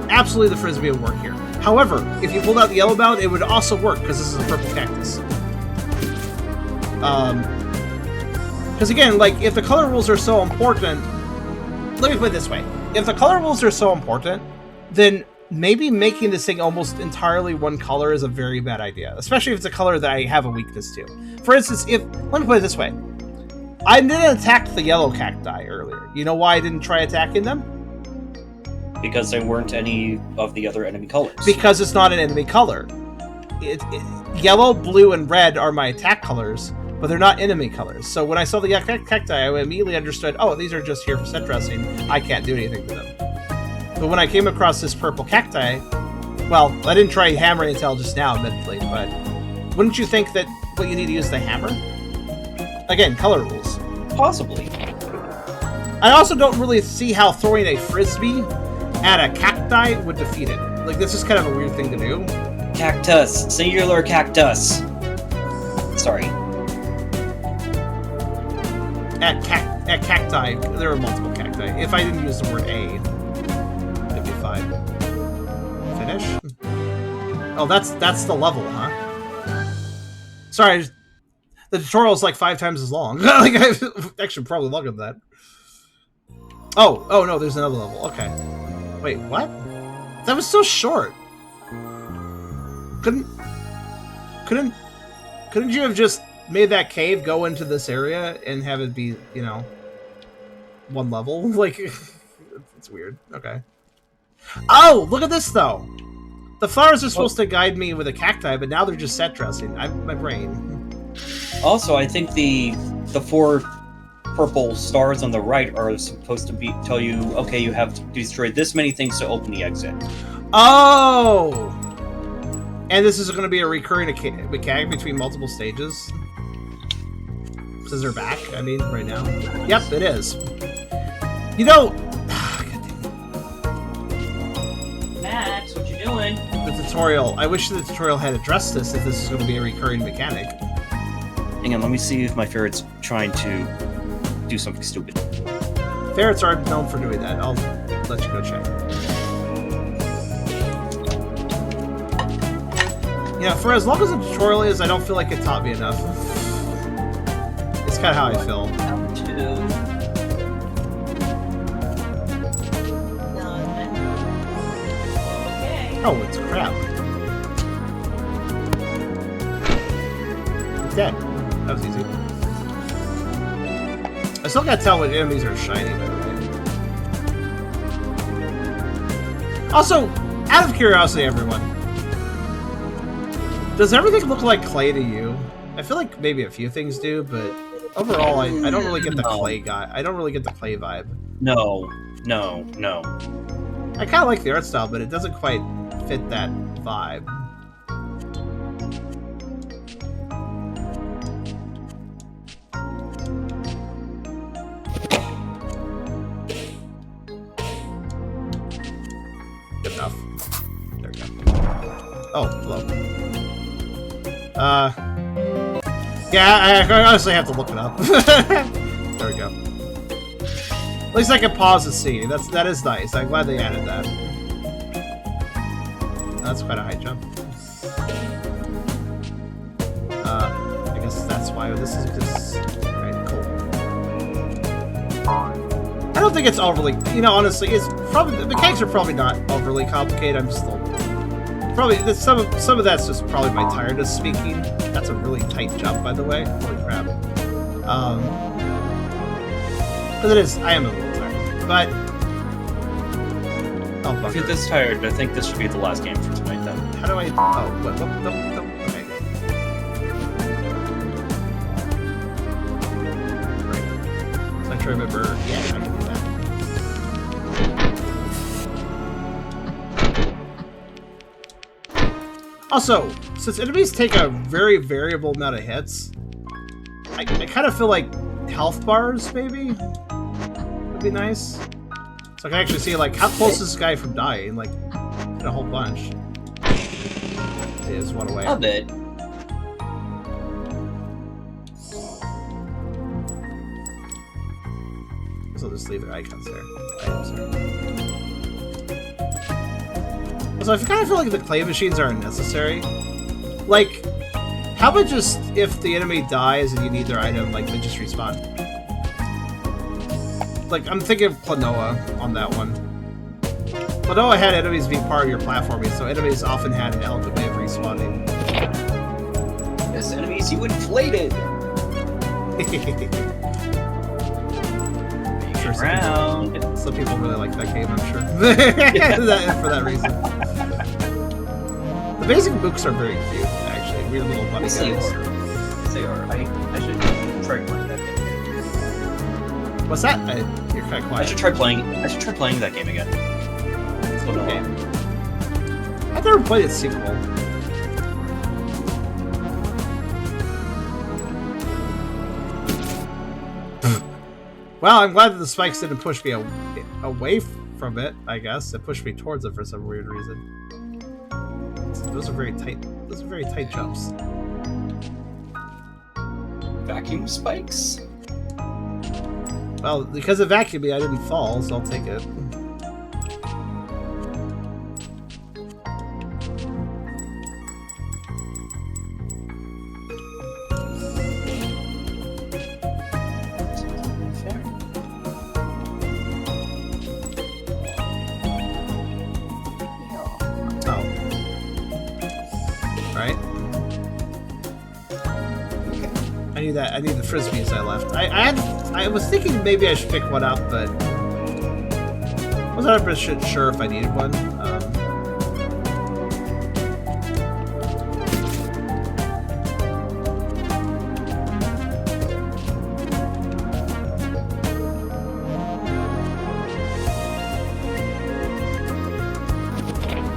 Absolutely the frisbee would work here. However, if you pulled out the yellow bound, it would also work, because this is a purple cactus. Because again, like, if the color rules are so important... Let me put it this way. If the color rules are so important, then maybe making this thing almost entirely one color is a very bad idea, especially if it's a color that I have a weakness to. For instance, let me put it this way. I didn't attack the yellow cacti earlier. You know why I didn't try attacking them? Because they weren't any of the other enemy colors. Because it's not an enemy color. Yellow, blue, and red are my attack colors, but they're not enemy colors. So when I saw the cacti, I immediately understood, oh, these are just here for set dressing. I can't do anything to them. But when I came across this purple cacti, well, I didn't try hammering until just now, admittedly, but wouldn't you think that what you need to use the hammer? Again, color rules. Possibly. I also don't really see how throwing a frisbee at a cacti would defeat it. Like, this is kind of a weird thing to do. Cactus. Singular cactus. Sorry. At cacti, there are multiple cacti. If I didn't use the word a, it'd be fine. Finish? Oh, that's the level, huh? Sorry, the tutorial's like 5 times as long. Like, actually, probably longer than that. Oh no, there's another level. Okay. Wait, what? That was so short. Couldn't you have just made that cave go into this area and have it be, you know, one level? Like, it's weird. Okay. Oh, look at this, though. The flowers are supposed to guide me with a cacti, but now they're just set dressing. My brain. Also, I think the 4 purple stars on the right are supposed to tell you, okay, you have to destroy this many things to open the exit. Oh! And this is going to be a recurring mechanic between multiple stages? Since they're back, I mean, right now. Yep, it is. You know... Max, what you doing? The tutorial. I wish the tutorial had addressed this if this is going to be a recurring mechanic. Hang on, let me see if my ferret's trying to do something stupid. Ferrets aren't known for doing that. I'll let you go check. Yeah, for as long as the tutorial is, I don't feel like it taught me enough. kind of how I feel. Down to Oh, it's crap. It's dead. That was easy. I still can't tell when enemies are shiny, by the way. Also, out of curiosity, everyone, does everything look like clay to you? I feel like maybe a few things do, but overall, I don't really get the clay guy. I don't really get the clay vibe. no. I kind of like the art style, but it doesn't quite fit that vibe. Good enough. There we go. Oh, hello. Yeah, I honestly have to look it up. There we go. At least I can pause the scene. That is nice. I'm glad they added that. That's quite a high jump. I guess that's why this is just right. Cool. I don't think it's overly. You know, honestly, it's probably the mechanics are probably not overly complicated. I'm just probably some of that's just probably my tiredness speaking. That's a really tight jump, by the way. Holy crap. Because it is. I am a little tired, but. Oh, If you're bugger. this tired, I think this should be the last game for tonight then. How do I? Oh, what? No, okay. Right. So I try to remember. Yeah, I can do that. Also, since enemies take a very variable amount of hits, I kind of feel like health bars maybe would be nice. So I can actually see like how close is this guy from dying, like in a whole bunch. It is one away. A bit. So just leave the icons there. Items there. So I kind of feel like the clay machines are unnecessary. Like, how about just if the enemy dies and you need their item, like they just respawn? Like, I'm thinking of Klonoa on that one. Klonoa had enemies being part of your platforming, so enemies often had an elegant way of respawning. Yes, enemies, you inflated! Sure, Round. some people really like that game, I'm sure. For that reason. The basic mooks are very cute, actually. Weird little bunny guys. They are. I should try playing that game. What's that? You're kind of I quiet. should try playing that game again. It's been a Okay. while. I've never played its sequel. Well, I'm glad that the spikes didn't push me away from it, I guess. It pushed me towards it for some weird reason. Those are very tight. Those are very tight jumps. Vacuum spikes? Well, because it vacuumed me, I didn't fall, so I'll take it. Oh. Right. I need that. I need the frisbees I left. I was thinking maybe I should pick one up, but wasn't 100% sure if I needed one.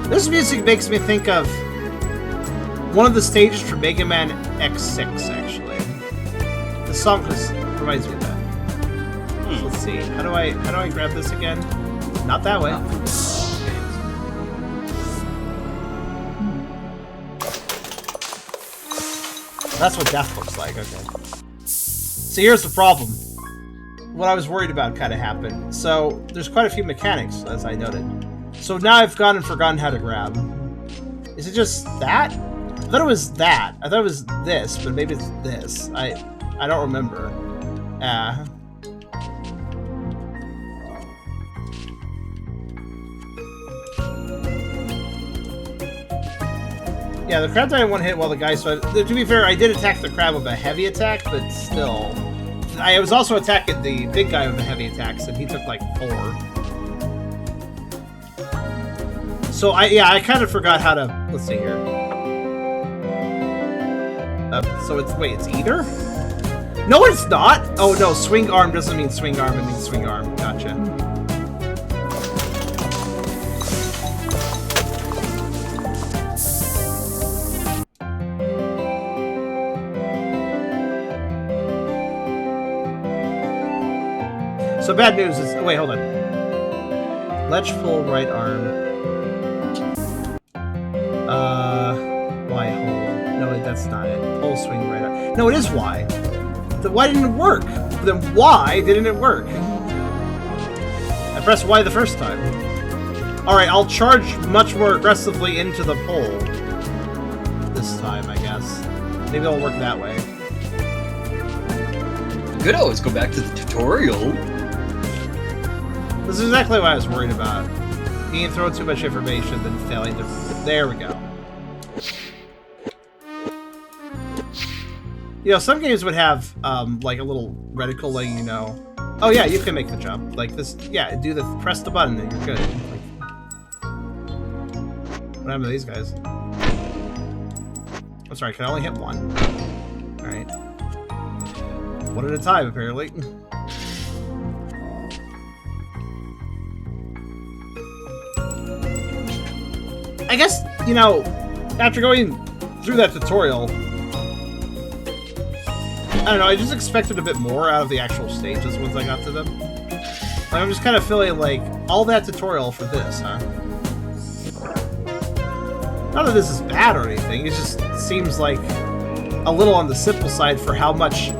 This music makes me think of one of the stages from Mega Man X6, actually. The song just reminds me of that. So let's see. How do I grab this again? Not that way. That's what death looks like. Okay. So here's the problem. What I was worried about kind of happened. So there's quite a few mechanics, as I noted. So now I've gone and forgotten how to grab. Is it just that? I thought it was that. I thought it was this, but maybe it's this. I don't remember. Yeah, the crab died in one hit while the guy... So, to be fair, I did attack the crab with a heavy attack, but still... I was also attacking the big guy with the heavy attacks, and he took like 4. So, I kind of forgot how to... Let's see here. So it's... Wait, it's either? No, it's not! Oh, no, swing arm doesn't mean swing arm, it means swing arm. Gotcha. So bad news is... Wait, hold on. Ledge full right arm. Y hold. No, that's not it. Pull swing right arm. No, it is Y. Then why didn't it work? Then why didn't it work? I pressed Y the first time. Alright, I'll charge much more aggressively into the pole. This time, I guess. Maybe it'll work that way. You could always go back to the tutorial. This is exactly what I was worried about. Being thrown too much information, then failing to... There we go. You know, some games would have, like, a little reticle letting you know... Oh, yeah, you can make the jump. Like, this... Yeah, press the button and you're good. Like, what happened to these guys? I'm sorry, can I only hit one? Alright. One at a time, apparently. I guess, you know, after going through that tutorial, I don't know, I just expected a bit more out of the actual stages once I got to them. Like, I'm just kind of feeling like, all that tutorial for this, huh? Not that this is bad or anything, it just seems like a little on the simple side for how many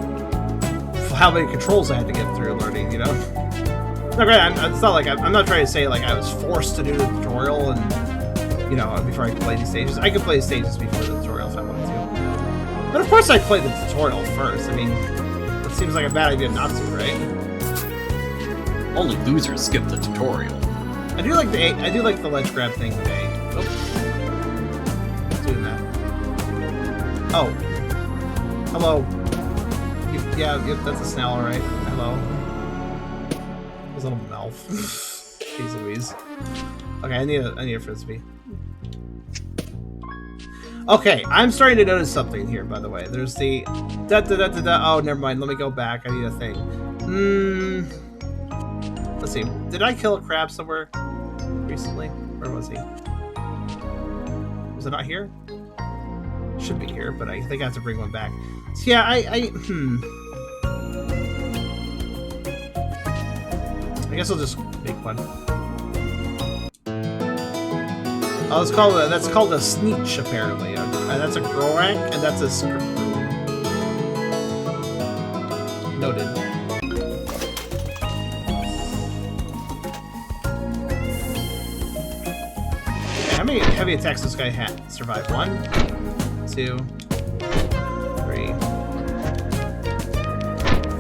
controls I had to get through learning, you know? No, granted, it's not like I'm not trying to say like I was forced to do the tutorial and, you know, before I could play these stages. I could play the stages before the tutorial if I wanted to. But of course I'd play the tutorial first. I mean, it seems like a bad idea not to, right? Only losers skip the tutorial. I do like the ledge grab thing with A. Oops. It's doing that. Oh. Hello. Yeah, that's a snail, alright. Hello. His little mouth. Jeez Louise. Okay, I need a frisbee. Okay, I'm starting to notice something here, by the way. There's the da-da-da-da-da. Oh, never mind. Let me go back. I need a thing. Let's see. Did I kill a crab somewhere recently? Where was he? Was it not here? Should be here, but I think I have to bring one back. So yeah, I guess I'll just make one. Oh, that's called a sneech, apparently. That's a Grorank, and that's a Screw. Noted. Okay, how many heavy attacks does this guy survive? 1, 2, 3,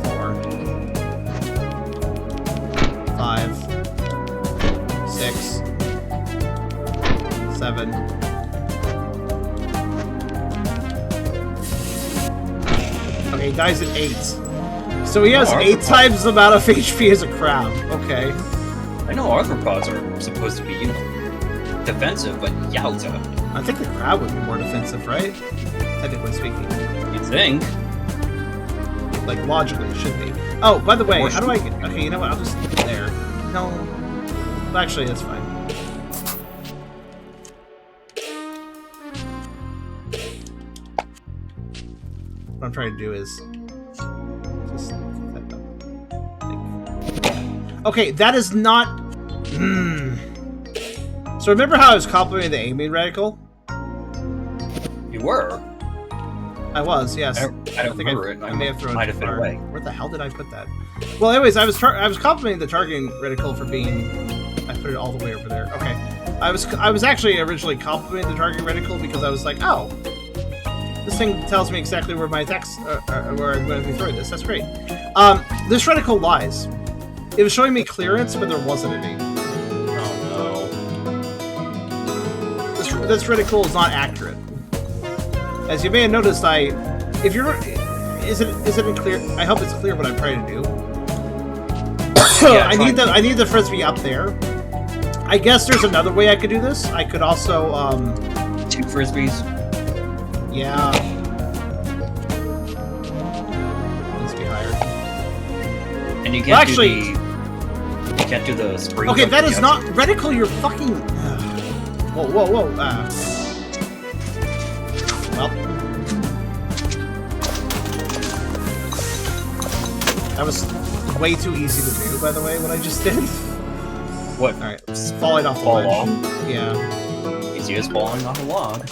4, 5, 6, 7. Okay, he dies at 8. So he has 8 times the amount of HP as a crab. Okay. I know arthropods are supposed to be, you know, defensive, but yowza. I think the crab would be more defensive, right? Technically speaking. You think? Like, logically, it should be. Oh, by the way, how do I get... Okay, you know what? I'll just... There. No. Well, actually, that's fine. What I'm trying to do is... Just... Okay, that is not... So remember how I was complimenting the aiming reticle? You were? I was, yes. I don't remember it. I may have thrown it too far. away. Where the hell did I put that? Well, anyways, I was complimenting the targeting reticle for being... I put it all the way over there. Okay. I was actually originally complimenting the targeting reticle because I was like, oh, this thing tells me exactly where my attacks where I'm going to be throwing this. That's great. This reticle lies. It was showing me clearance, but there wasn't any. Oh no. This reticle is not accurate. As you may have noticed, if you're, is it clear? I hope it's clear what I'm trying to do. Yeah, I need the frisbee up there. I guess there's another way I could do this. I could also 2 frisbees. Yeah. Needs to be higher. And you can't Well, you can't do the spring. Okay, jump that is yet. not reticle. You're fucking. Whoa, whoa, whoa. Well, that was way too easy to do. By the way, what I just did. What? All right, it's falling off the Fall ledge. off? Yeah. Easy as falling off a log.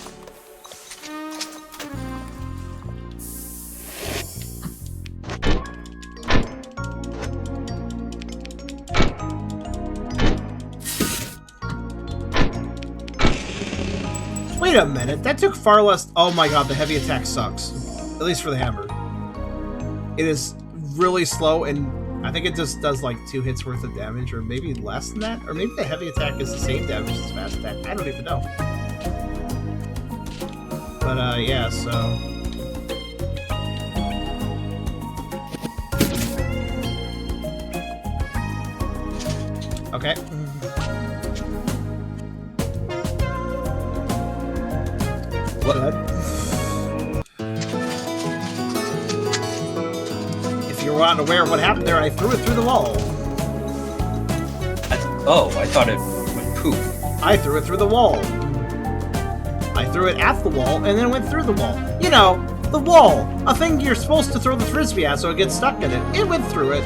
Wait a minute, that took far less. Oh my god, the heavy attack sucks. At least for the hammer. It is really slow, and I think it just does like 2 hits worth of damage, or maybe less than that. Or maybe the heavy attack is the same damage as fast attack. I don't even know. But yeah, so. Okay. What? If you were unaware of what happened there, I threw it through the wall. I thought it went poof. I threw it through the wall. I threw it at the wall and then went through the wall. You know, the wall. A thing you're supposed to throw the frisbee at so it gets stuck in it. It went through it.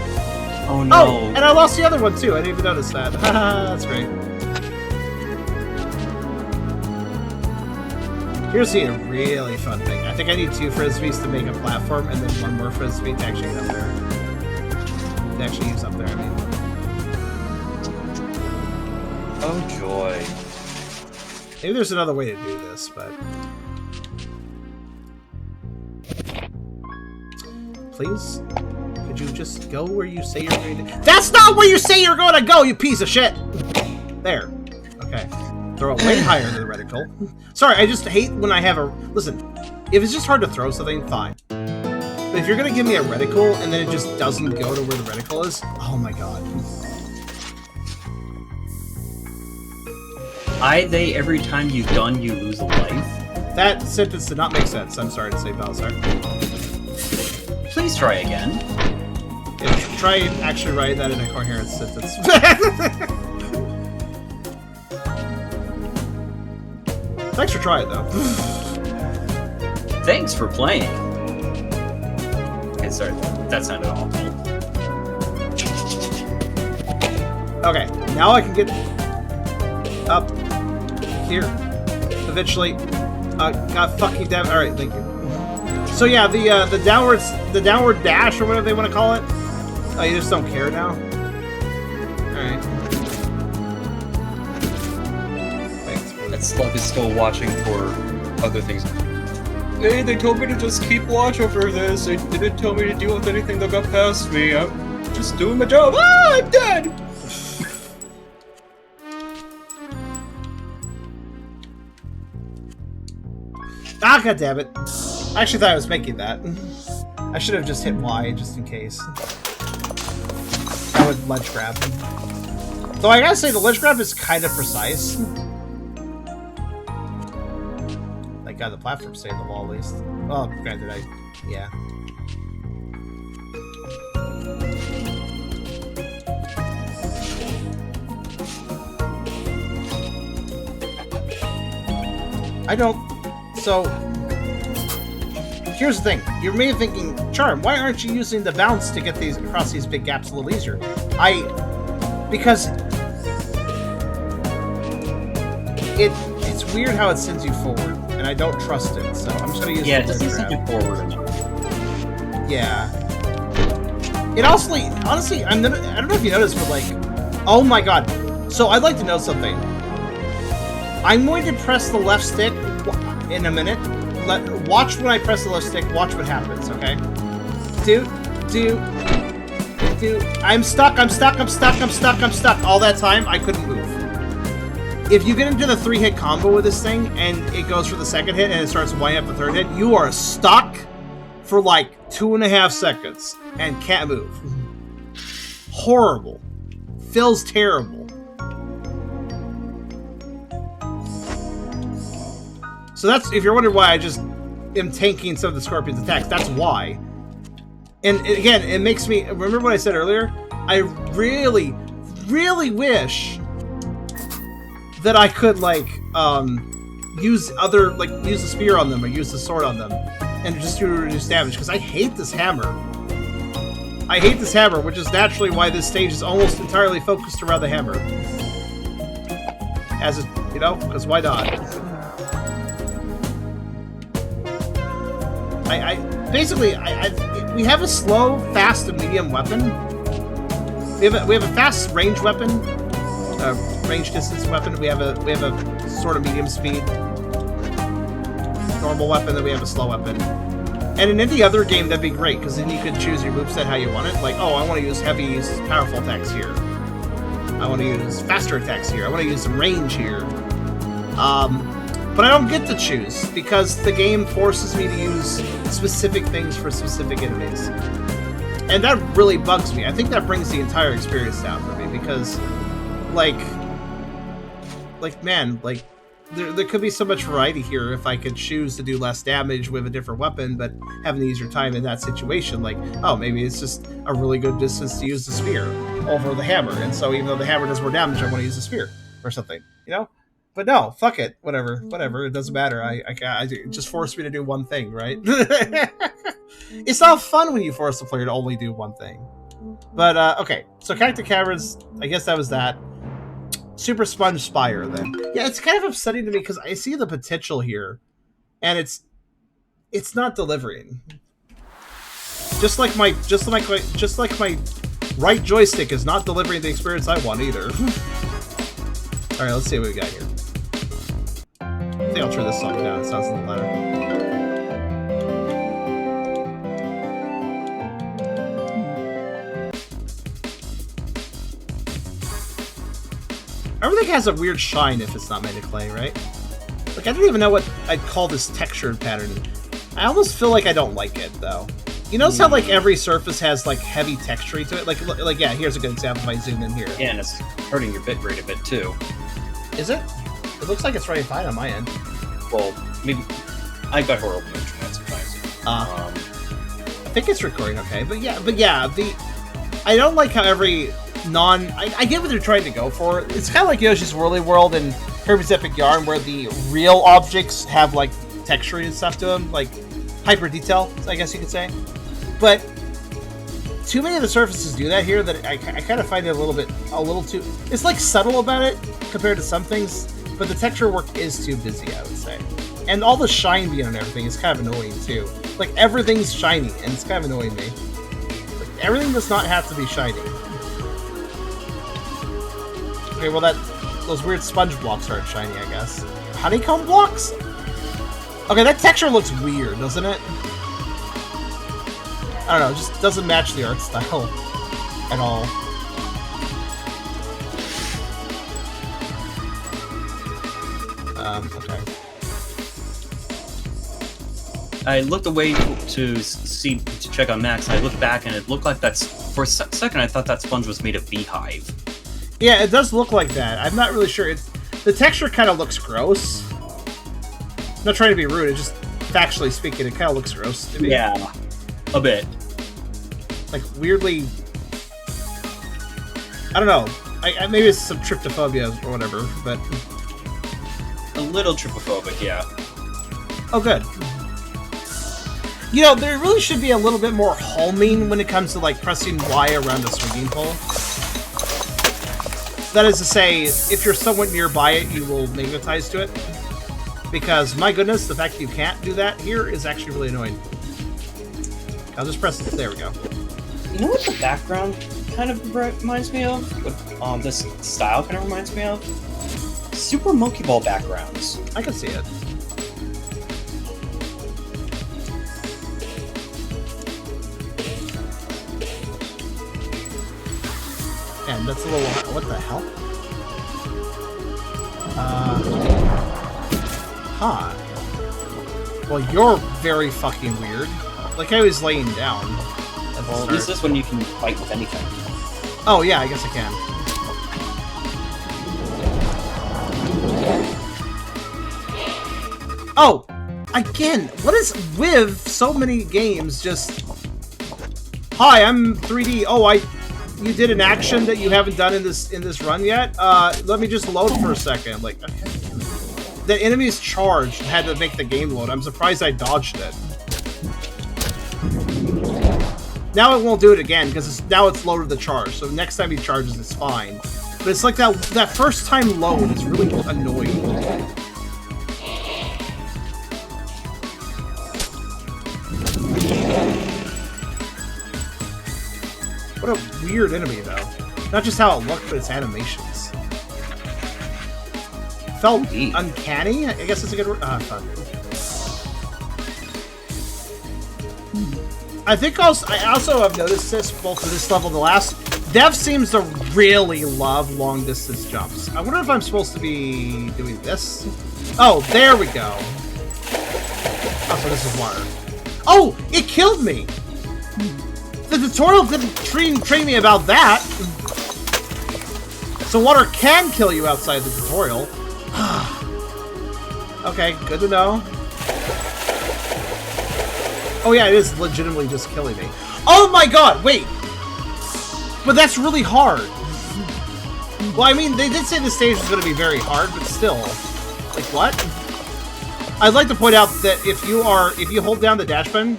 Oh no. Oh, and I lost the other one too. I didn't even notice that. Haha, that's great. Here's the really fun thing. I think I need 2 frisbees to make a platform, and then 1 more frisbee to actually get up there. To actually use up there, I mean. Oh joy. Maybe there's another way to do this, but... Please? Could you just go where you say you're going to... That's not where you say you're going to go, you piece of shit! There. Okay. Throw it way higher than the reticle. Sorry, I just hate when I have a... Listen, if it's just hard to throw something, fine. But if you're going to give me a reticle and then it just doesn't go to where the reticle is, oh my god. They every time you've done, you lose a life. That sentence did not make sense. I'm sorry to say, Balzar. Please try again. Yeah, try actually write that in a coherent sentence. Thanks for trying, though. Thanks for playing. Okay, sorry, that sounded awful. Okay, now I can get up here eventually. God fucking damn. All right, thank you. So yeah, the downward dash or whatever they want to call it. Oh, you just don't care now. All right. Thanks. That slug is still watching for other things. Hey, they told me to just keep watch over this. They didn't tell me to deal with anything that got past me. I'm just doing my job. Ah, I'm dead! Ah, god damn it. I actually thought I was making that. I should have just hit Y just in case. I would ledge grab. Though I gotta say, the ledge grab is kind of precise. Thank god the platform stayed on the wall at least. Well, granted, yeah. I don't... So... Here's the thing. You may be thinking, Charm, why aren't you using the bounce to get these across these big gaps a little easier? Because... It's weird how it sends you forward, and I don't trust it, so I'm just gonna use Yeah, the it doesn't ledge send you grab. forward enough. Yeah. It also, honestly, I don't know if you noticed, but like, oh my god. So I'd like to know something. I'm going to press the left stick in a minute. Watch when I press the left stick. Watch what happens. Okay. Dude, I'm stuck all that time. I couldn't move. If you get into the 3-hit combo with this thing and it goes for the second hit and it starts winding up the third hit, you are stuck for like 2.5 seconds and can't move. Horrible. Feels terrible. So that's, if you're wondering why I just am tanking some of the Scorpion's attacks, that's why. And again, it makes me, remember what I said earlier? I really, really wish that I could, like, use the spear on them or use the sword on them and just do reduced damage, because I hate this hammer. I hate this hammer, which is naturally why this stage is almost entirely focused around the hammer. As it, you know, because why not? We have a slow, fast, and medium weapon. We have a fast range weapon, range distance weapon. We have a sort of medium speed normal weapon. Then we have a slow weapon. And in any other game, that'd be great, because then you could choose your moveset how you want it. Like, oh, I want to use heavy, powerful attacks here. I want to use faster attacks here. I want to use some range here. But I don't get to choose, because the game forces me to use specific things for specific enemies. And that really bugs me. I think that brings the entire experience down for me, because, man, there could be so much variety here if I could choose to do less damage with a different weapon, but have an easier time in that situation. Like, oh, maybe it's just a really good distance to use the spear over the hammer, and so even though the hammer does more damage, I want to use the spear or something, you know? But no, fuck it, whatever, it doesn't matter. It just forced me to do one thing, right? It's not fun when you force the player to only do one thing. But, okay, so Cactus Caverns, I guess that was that. Super Sponge Spire, then. Yeah, it's kind of upsetting to me, because I see the potential here, and it's not delivering. Just like my right joystick is not delivering the experience I want either. Alright, let's see what we got here. I think I'll turn this song down, it sounds a little better. Everything has a weird shine if it's not made of clay, right? Like, I don't even know what I'd call this textured pattern. I almost feel like I don't like it, though. You notice how, like, every surface has, like, heavy texture to it? Like, yeah, here's a good example if I zoom in here. Yeah, and it's hurting your bitrate a bit, too. Is it? It looks like it's running fine on my end. Well, maybe... I've got horrible internet sometimes. I think it's recording okay, but yeah, I don't like how every I get what they're trying to go for. It's kind of like Yoshi's Woolly World and Kirby's Epic Yarn, where the real objects have, like, texture and stuff to them, like hyper detail, I guess you could say. But too many of the surfaces do that here that I kind of find it a little too... It's, like, subtle about it compared to some things, but the texture work is too busy, I would say. And all the shine being on everything is kind of annoying, too. Like, everything's shiny, and it's kind of annoying me. Like, everything does not have to be shiny. Okay, well, those weird sponge blocks aren't shiny, I guess. Honeycomb blocks? Okay, that texture looks weird, doesn't it? I don't know, it just doesn't match the art style at all. Okay. I looked away to check on Max, and I looked back, and it looked like for a second I thought that sponge was made of beehive. Yeah, it does look like that. I'm not really sure. The texture kind of looks gross. I'm not trying to be rude, it just, factually speaking, it kind of looks gross to me. Yeah, a bit. Like, weirdly... I don't know. Maybe it's some tryptophobia or whatever, but... A little trypophobic, yeah. Oh, good. You know, there really should be a little bit more homing when it comes to, like, pressing Y around a swinging pole. That is to say, if you're somewhat nearby it, you will magnetize to it. Because, my goodness, the fact that you can't do that here is actually really annoying. I'll just press it. There we go. You know what the background kind of reminds me of? What this style kind of reminds me of? Super Monkey Ball backgrounds. I can see it. That's a little... What the hell? Huh. Well, you're very fucking weird. Like, I was laying down. Well, this is when you can fight with anything. Oh, yeah, I guess I can. Oh! Again, what is with so many games just... Hi, I'm 3D. Oh, you did an action that you haven't done in this run yet? Let me just load for a second. Like, the enemy's charged had to make the game load. I'm surprised I dodged it. Now it won't do it again, because now it's loaded the charge. So next time he charges, it's fine. But it's like that first time load is really annoying. What a weird enemy, though. Not just how it looked, but its animations. Felt uncanny? I guess it's a good word. Fuck. I think I also have noticed this, both for this level and the last. Dev seems to really love long-distance jumps. I wonder if I'm supposed to be doing this? Oh, there we go. Oh, so this is water. Oh, it killed me! The tutorial didn't train me about that. So water can kill you outside the tutorial. Okay, good to know. Oh yeah, it is legitimately just killing me. Oh my god, wait! But that's really hard. Well, I mean, they did say the stage was going to be very hard, but still. Like, what? I'd like to point out that if you hold down the dash button,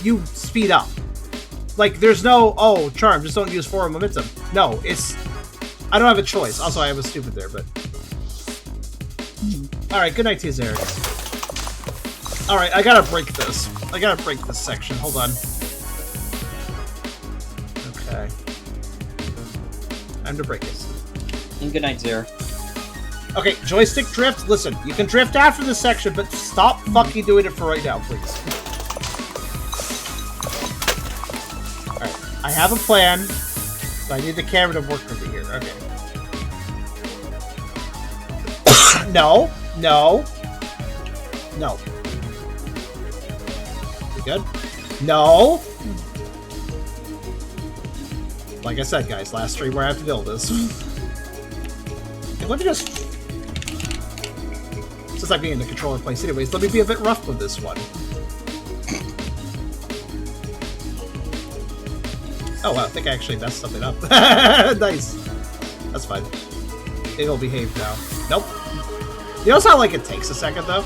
you speed up. Like, there's no, oh, charm, just don't use forward momentum. No, it's... I don't have a choice. Also, I was stupid there, but... Alright, good night to you, Zarek. Alright, I gotta break this. I gotta break this section. Hold on. Okay. Time to break it. And good night, Zare. Okay, joystick drift. Listen, you can drift after this section, but stop fucking doing it for right now, please. Alright, I have a plan, but I need the camera to work for me here. Okay. No. No. No. You good? No. Like I said, guys, last stream where I have to build this. Let me just... Since I'm being in the controller place anyways, let me be a bit rough with this one. Oh wow, I think I actually messed something up. Nice. That's fine. It'll behave now. Nope. You notice how, like, it takes a second, though?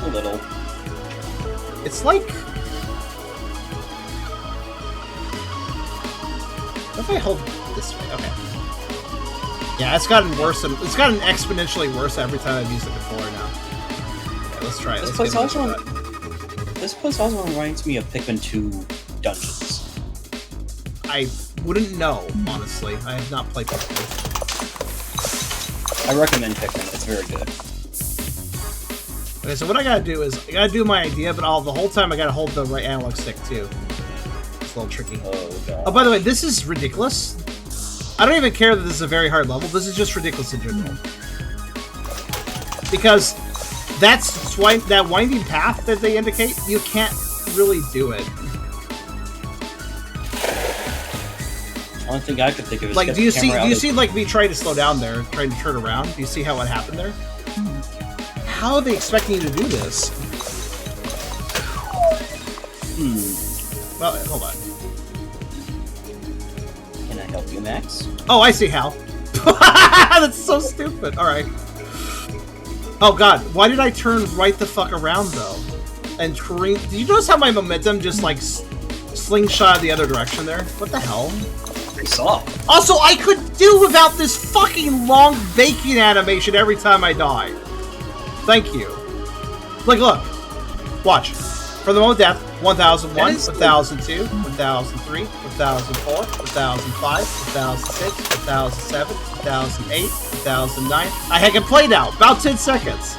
A little. It's like... What if I hold this way? Okay. Yeah, it's gotten worse, and it's gotten exponentially worse every time I've used the controller now. Okay, let's try it. This place also reminds me of Pikmin 2 dungeons. I wouldn't know, honestly. I have not played Pikmin. I recommend Pikmin. It's very good. Okay, so what I gotta do is, I gotta do my idea, but the whole time I gotta hold the right analog stick, too. It's a little tricky. Oh, God. Oh, by the way, this is ridiculous. I don't even care that this is a very hard level. This is just ridiculous in general. Because that winding path that they indicate, you can't really do it. The only thing I could think of is like, do you see like me trying to slow down there, trying to turn around? Do you see how it happened there? How are they expecting you to do this? Well, hold on. Can I help you, Max? Oh, I see how. That's so stupid. All right. Oh god, why did I turn right the fuck around though? And did you notice how my momentum just like slingshot the other direction there? What the hell? I saw. Also, I could do without this fucking long baking animation every time I die. Thank you. Like, look. Watch. For the moment of death, 1001, 1002, 1003, 1004, 1005, 1006, 1007, 2008, 2009. I can play now. About 10 seconds.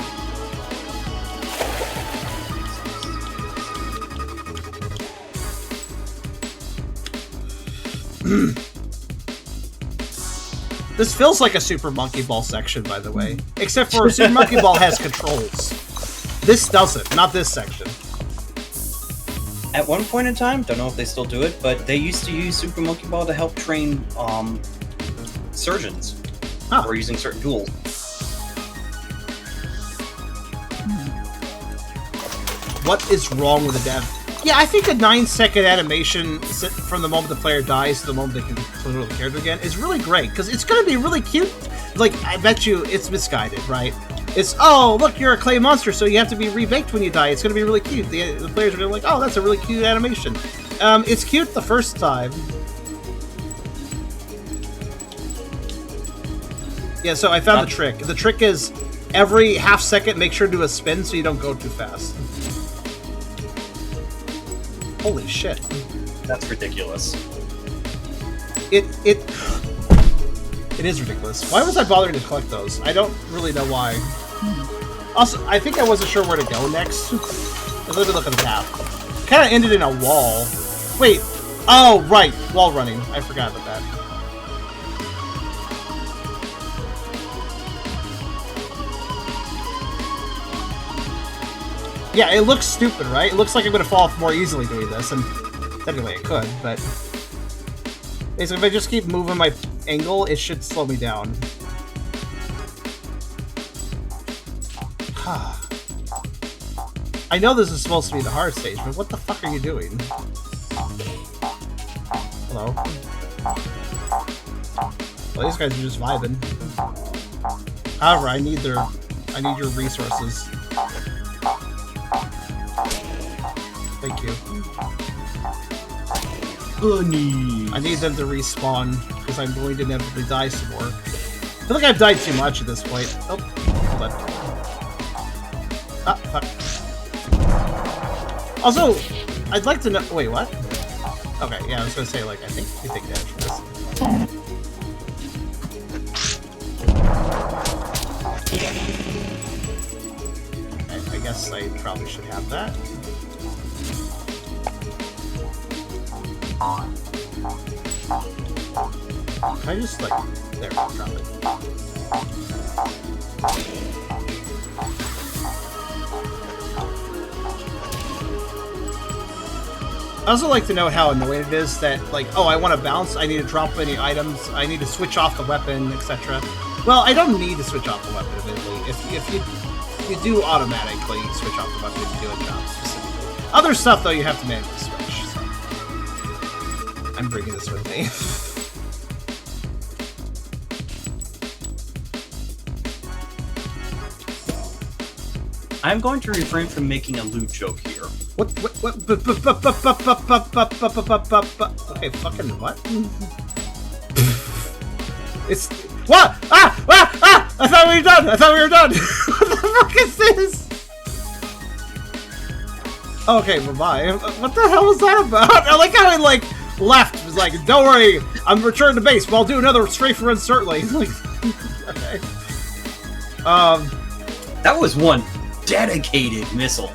This feels like a Super Monkey Ball section, by the way. Except for Super Monkey Ball has controls. This doesn't, not this section. At one point in time, don't know if they still do it, but they used to use Super Monkey Ball to help train surgeons who are using certain tools. What is wrong with the dev? Yeah, I think a 9-second animation from the moment the player dies to the moment they can control the character again is really great, because it's going to be really cute. Like, I bet you it's misguided, right? It's, oh, look, you're a clay monster, so you have to be rebaked when you die. It's going to be really cute. The players are going to be like, oh, that's a really cute animation. It's cute the first time. Yeah, so I found the trick. The trick is every half second, make sure to do a spin so you don't go too fast. Holy shit. That's ridiculous. It is ridiculous. Why was I bothering to collect those? I don't really know why. Also, I think I wasn't sure where to go next. Let me look at the map. Kind of ended in a wall. Wait. Oh, right. Wall running. I forgot about that. Yeah, it looks stupid, right? It looks like I'm going to fall off more easily doing this, and technically I could, but... Basically, if I just keep moving my angle, it should slow me down. I know this is supposed to be the hard stage, but what the fuck are you doing? Hello? Well, these guys are just vibing. However, I need your resources. Thank you. Bunny. I need them to respawn, because I'm going to inevitably die some more. I feel like I've died too much at this point. Oh, hold on. Ah, fuck. Also, I'd like to know... Wait, what? Okay, yeah, I was gonna say, like, I think you take damage from this. I guess I probably should have that. Can I just, like, there, drop it. I also like to know how annoying it is that, like, oh, I want to bounce, I need to drop any items, I need to switch off the weapon, etc. Well, I don't need to switch off the weapon, admittedly. If you do automatically switch off the weapon if you do a job specifically. Other stuff, though, you have to manually switch, so... I'm bringing this with me. I'm going to refrain from making a loot joke here. What? Okay, fucking what? It's... What? Ah! Ah! Ah! I thought we were done! I thought we were done! What the fuck is this? Okay, bye-bye. What the hell was that about? I like how it, like, left. It was like, don't worry, I'm returning to base, but I'll do another strafe run certainly. Like, okay. That was one dedicated missile.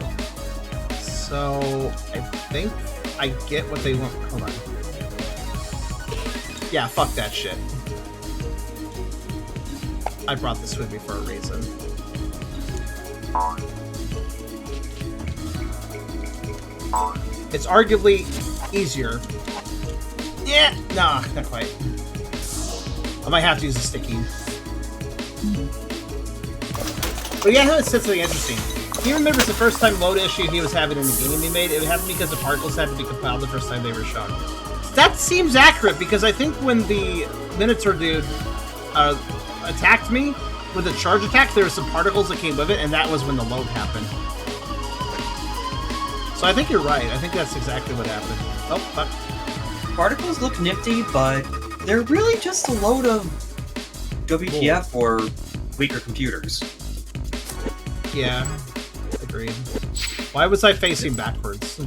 So, I think I get what they want. Hold on. Yeah, fuck that shit. I brought this with me for a reason. It's arguably easier. Yeah, nah, not quite. I might have to use a sticky. But yeah, it said something interesting. He remembers the first time load issue he was having in the game he made. It happened because the particles had to be compiled the first time they were shown. That seems accurate, because I think when the Minotaur dude attacked me with a charge attack, there were some particles that came with it, and that was when the load happened. So I think you're right. I think that's exactly what happened. Oh, fuck. Particles look nifty, but they're really just a load of WTF for weaker computers. Yeah, agreed. Why was I facing backwards?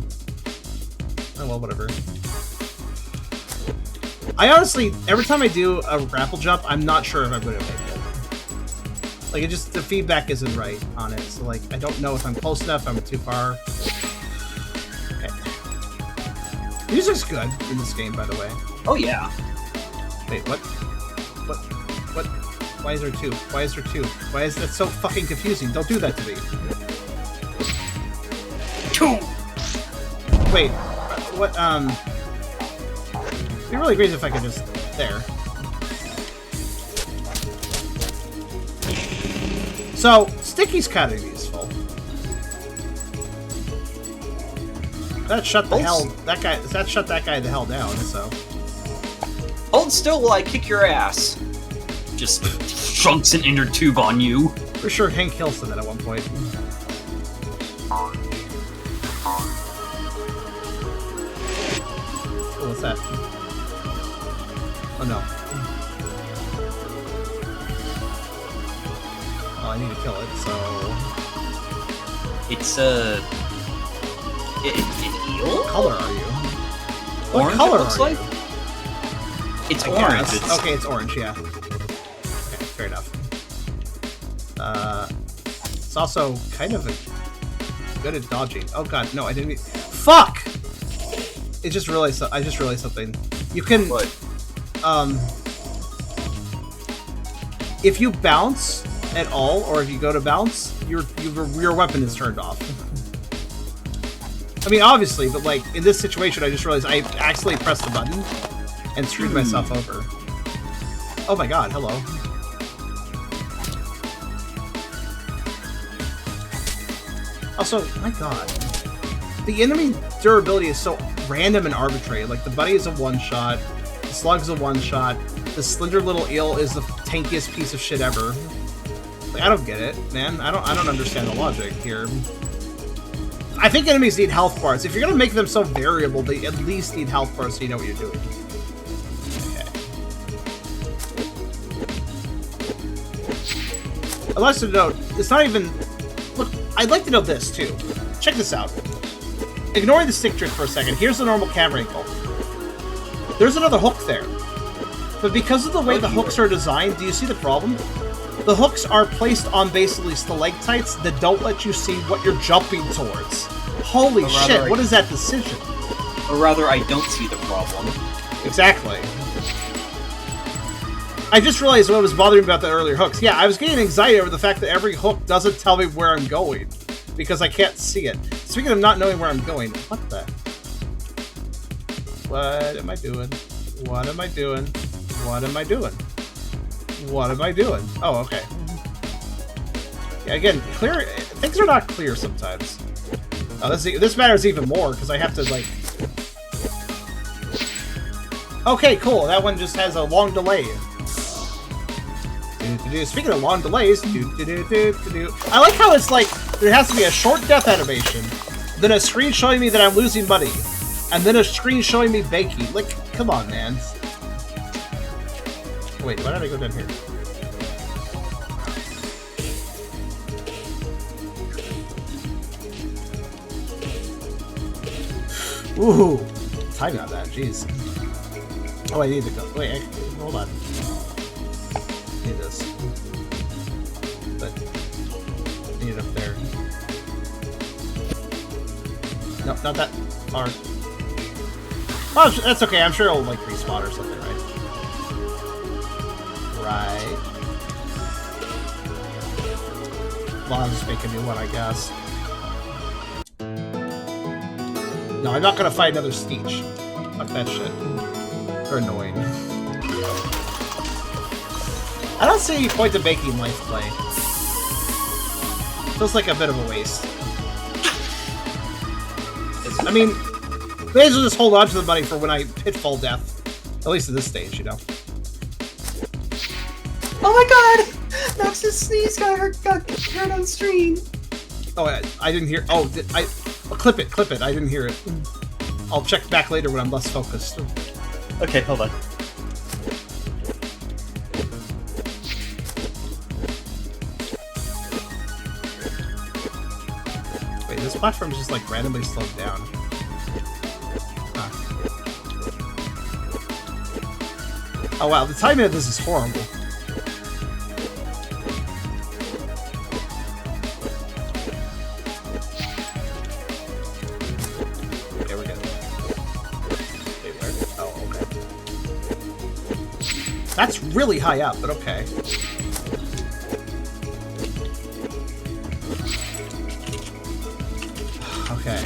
Oh well, whatever. I honestly, every time I do a grapple jump, I'm not sure if I'm going to make it. Like, it just, the feedback isn't right on it. So, like, I don't know if I'm close enough, if I'm too far. Okay. Music's good in this game, by the way. Oh yeah. Wait, what? What? Why is there two? Why is there two? Why is that so fucking confusing? Don't do that to me. Two. Wait, what, it'd be really great if I could just... There. So, Sticky's kind of useful. That shut the hell... That shut that guy the hell down, so... Hold still while I kick your ass. Just chunks an inner tube on you. For sure Hank Hill said that at one point. Oh, what's that? Oh no. Oh, I need to kill it, so... It's an eel? What color are you? What Orange, color it looks are like? you? It's I orange. guess. Okay, it's orange, yeah. Okay, fair enough. It's also kind of good at dodging. Oh god, no, I didn't mean... Fuck! I just realized something. You can... What? If you bounce at all, or if you go to bounce, your weapon is turned off. I mean, obviously, but like, in this situation, I just realized I accidentally pressed the button and screwed myself over. Oh my god, hello. Also, my god. The enemy durability is so random and arbitrary. Like, the bunny is a one-shot, the slug is a one-shot, the slender little eel is the tankiest piece of shit ever. Like, I don't get it, man. I don't understand the logic here. I think enemies need health bars. If you're gonna make them so variable, they at least need health bars so you know what you're doing. Okay. I'd like to note, it's not even... Look, I'd like to know this, too. Check this out. Ignoring the stick drift for a second, here's the normal camera angle. There's another hook there. But because of the way the hooks are designed, do you see the problem? The hooks are placed on basically stalactites that don't let you see what you're jumping towards. Holy shit, what is that decision? Or rather, I don't see the problem. Exactly. I just realized what was bothering me about the earlier hooks. Yeah, I was getting anxiety over the fact that every hook doesn't tell me where I'm going. Because I can't see it. Speaking of not knowing where I'm going, what the... What am I doing? What am I doing? What am I doing? What am I doing? Oh, okay. Yeah, again, clear... Things are not clear sometimes. Oh, this matters even more, because I have to, like... Okay, cool. That one just has a long delay. Speaking of long delays... I like how it's like, there has to be a short death animation, then a screen showing me that I'm losing money, and then a screen showing me baking. Like, come on, man. Wait, why did I go down here? Ooh, timing on that, jeez. Oh, I need to go. Wait, hold on. I need this. But I need it up there. No, not that far. Oh, that's okay. I'm sure it'll like respawn or something, right? Right. Well, I'll just make a new one, I guess. No, I'm not gonna fight another Stitch. Fuck that shit. They're annoying. I don't see any point to making life play. Feels like a bit of a waste. I mean, may as well just hold on to the money for when I pitfall death. At least at this stage, you know. Oh my god! Max's sneeze got hurt on stream. Oh, I didn't hear. Oh, clip it. I didn't hear it. I'll check back later when I'm less focused. Okay, hold on. Wait, this platform's just like randomly slowed down. Huh. Oh wow, the timing of this is horrible. That's really high up, but okay. Okay.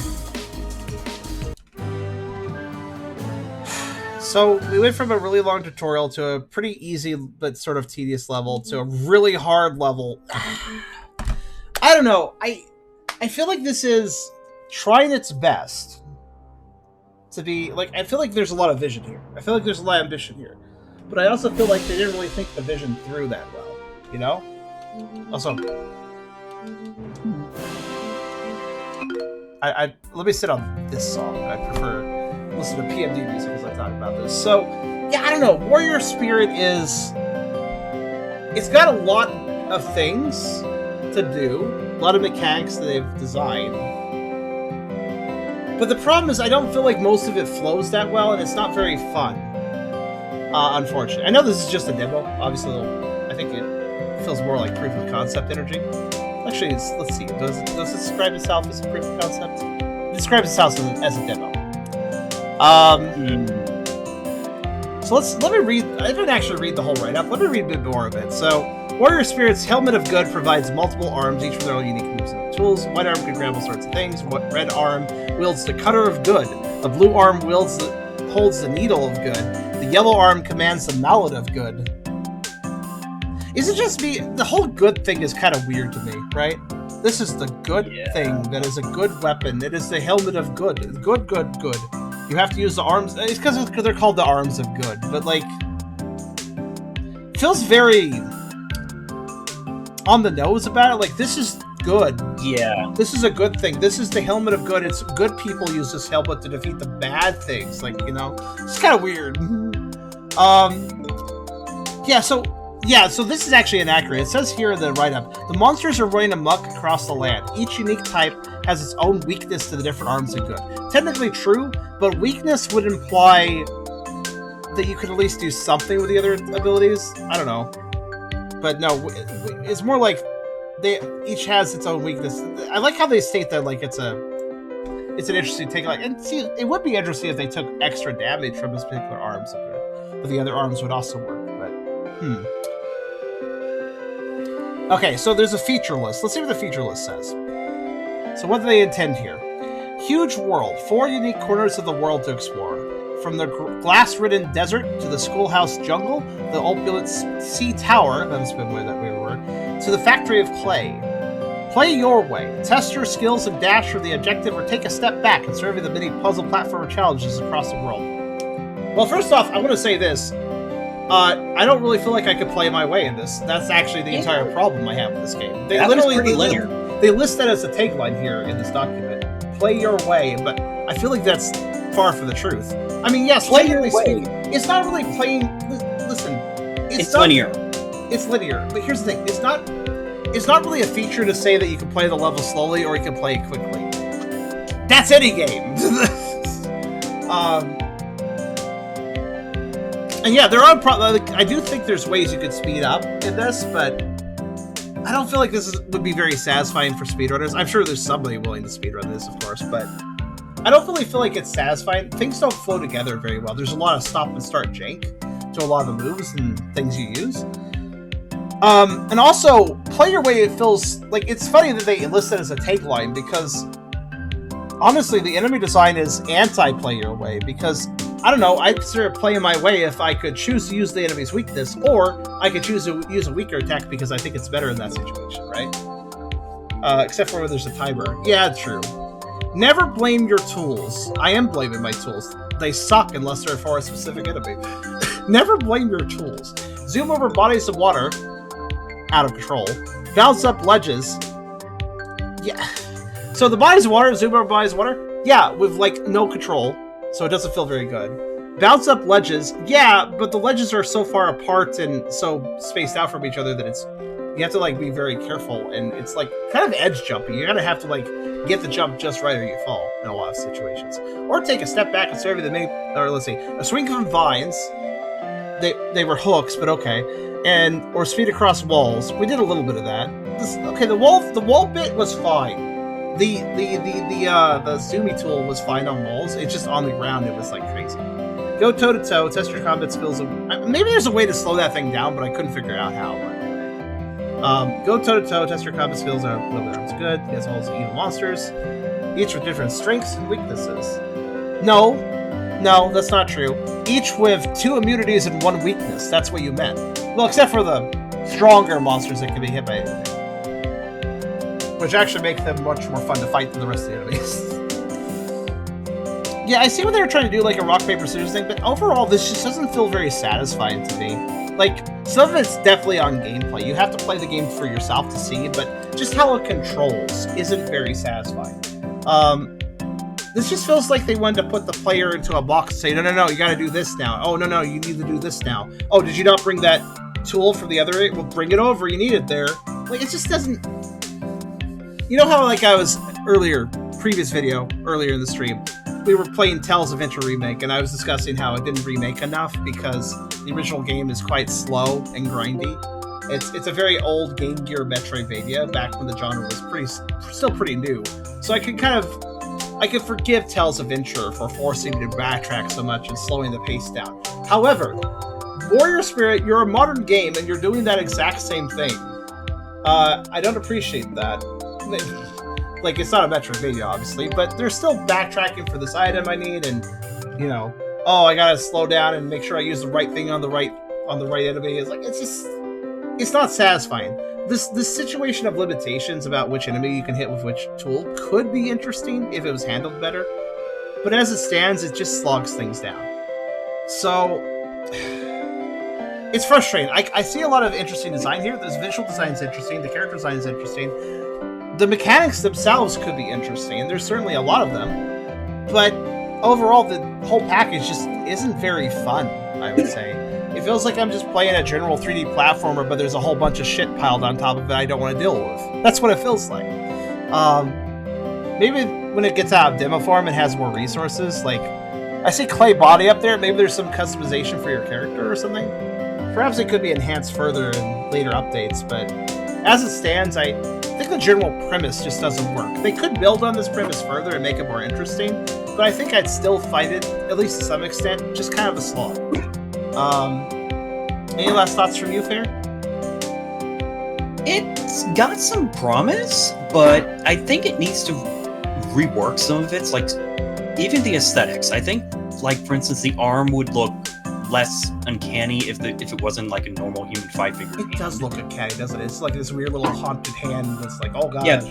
So we went from a really long tutorial to a pretty easy but sort of tedious level to a really hard level. I don't know. I feel like this is trying its best to be like. I feel like there's a lot of vision here. I feel like there's a lot of ambition here, but I also feel like they didn't really think the vision through that well. You know. Also, I let me sit on this song. I prefer listen to PMD music as I talk about this. So yeah, I don't know. Warrior Spirit is. It's got a lot of things to do. A lot of mechanics that they've designed. But the problem is I don't feel like most of it flows that well, and it's not very fun. Unfortunately. I know this is just a demo. Obviously, I think it feels more like proof of concept energy. Actually, let's see. Does it describe itself as a proof of concept? It describes itself as a demo. So let me read. I didn't actually read the whole write-up. Let me read a bit more of it. So, Warrior Spirit's Helmet of Good provides multiple arms, each with their own unique moves and tools. White arm can grab all sorts of things. Red arm wields the Cutter of Good. The blue arm holds the Needle of Good. The yellow arm commands the Mallet of Good. Is it just me? The whole good thing is kind of weird to me, right? This is the good thing that is a good weapon. It is the Helmet of Good. Good, good, good. You have to use the arms. It's because they're called the Arms of Good. But, like, feels very on the nose about it. Like, this is good. Yeah. This is a good thing. This is the Helmet of Good. It's good people use this helmet to defeat the bad things. Like, you know, it's kind of weird. So this is actually inaccurate. It says here in the write-up, the monsters are running amok across the land. Each unique type has its own weakness to the different Arms of Good. Technically true, but weakness would imply that you could at least do something with the other abilities. I don't know. But no, it's more like they each has its own weakness. I like how they state that like it's an interesting take. Like, and see, it would be interesting if they took extra damage from this particular Arms of Good, but the other arms would also work. But Okay, so there's a feature list. Let's see what the feature list says. So what do they intend here? Huge world. 4 unique corners of the world to explore. From the glass-ridden desert to the schoolhouse jungle, the opulent sea tower, that has been where we were, to the factory of clay. Play your way. Test your skills and dash for the objective, or take a step back and survey the many puzzle platformer challenges across the world. Well, first off, I want to say this. I don't really feel like I could play my way in this. That's actually the entire problem I have with this game. They literally linear. They list that as a tagline here in this document. Play your way, but I feel like that's far from the truth. I mean, yes, linearly speaking, it's not really playing. Listen, it's linear. It's linear, but here's the thing: it's not really a feature to say that you can play the level slowly or you can play it quickly. That's any game. And yeah, there are I do think there's ways you could speed up in this, but I don't feel like this would be very satisfying for speedrunners. I'm sure there's somebody willing to speedrun this, of course, but I don't really feel like it's satisfying. Things don't flow together very well. There's a lot of stop and start jank to a lot of the moves and things you use. And also, play your way, it feels like it's funny that they list it as a tagline because honestly, the enemy design is anti-play your way because I don't know, I'd consider playing my way if I could choose to use the enemy's weakness, or I could choose to use a weaker attack because I think it's better in that situation, right? Except for when there's a timer. Yeah, true. Never blame your tools. I am blaming my tools. They suck unless they're for a specific enemy. Never blame your tools. Zoom over bodies of water. Out of control. Bounce up ledges. Yeah. So the bodies of water, zoom over bodies of water? Yeah, with like no control. So it doesn't feel very good. Bounce up ledges, yeah, but the ledges are so far apart and so spaced out from each other that you have to like be very careful, and it's like kind of edge jumping. You gotta have to like get the jump just right or you fall in a lot of situations. Or take a step back and survey the main, or let's see, a swing from vines. They were hooks, but okay, or speed across walls. We did a little bit of that. The wall bit was fine. The zoomy tool was fine on walls. It's just on the ground it was like crazy. Go toe-to-toe, test your combat skills. Maybe there's a way to slow that thing down, but I couldn't figure out how. Go toe-to-toe, test your combat skills. Whether it's good. He has all these evil monsters, each with different strengths and weaknesses. No, that's not true. Each with 2 immunities and 1 weakness. That's what you meant. Well, except for the stronger monsters that can be hit by anything. Which actually make them much more fun to fight than the rest of the enemies. Yeah, I see what they were trying to do, like a rock, paper, scissors thing, but overall, this just doesn't feel very satisfying to me. Like, some of it's definitely on gameplay. You have to play the game for yourself to see, but just how it controls isn't very satisfying. This just feels like they wanted to put the player into a box and say, no, you gotta do this now. Oh, no, you need to do this now. Oh, did you not bring that tool from the other? Well, bring it over, you need it there. Like, it just doesn't... You know how, like, I was previous video, earlier in the stream, we were playing Tales of Adventure Remake, and I was discussing how it didn't remake enough because the original game is quite slow and grindy. It's a very old Game Gear Metroidvania back when the genre was still pretty new. So I could forgive Tales of Adventure for forcing me to backtrack so much and slowing the pace down. However, Warrior Spirit, you're a modern game and you're doing that exact same thing. I don't appreciate that. Like, it's not a Metroidvania, obviously, but they're still backtracking for this item I need, and, oh, I gotta slow down and make sure I use the right thing on the right enemy. It's like, it's not satisfying. This situation of limitations about which enemy you can hit with which tool could be interesting if it was handled better, but as it stands, it just slogs things down. So, it's frustrating. I see a lot of interesting design here. The visual design is interesting, the character design is interesting, the mechanics themselves could be interesting, and there's certainly a lot of them, but overall, the whole package just isn't very fun, I would say. It feels like I'm just playing a general 3D platformer, but there's a whole bunch of shit piled on top of it I don't want to deal with. That's what it feels like. Maybe when it gets out of demo form and has more resources, like, I see clay body up there, maybe there's some customization for your character or something. Perhaps it could be enhanced further in later updates, but as it stands, I think the general premise just doesn't work. They could build on this premise further and make it more interesting, but I think I'd still find it, at least to some extent, just kind of a slog. Any last thoughts from you, Fair? It's got some promise, but I think it needs to rework some of its, like, even the aesthetics. I think, like, for instance, the arm would look less uncanny if it wasn't like a normal human 5-finger hand. It does look uncanny, doesn't it? It's like this weird little haunted hand that's like, oh gosh. Yeah,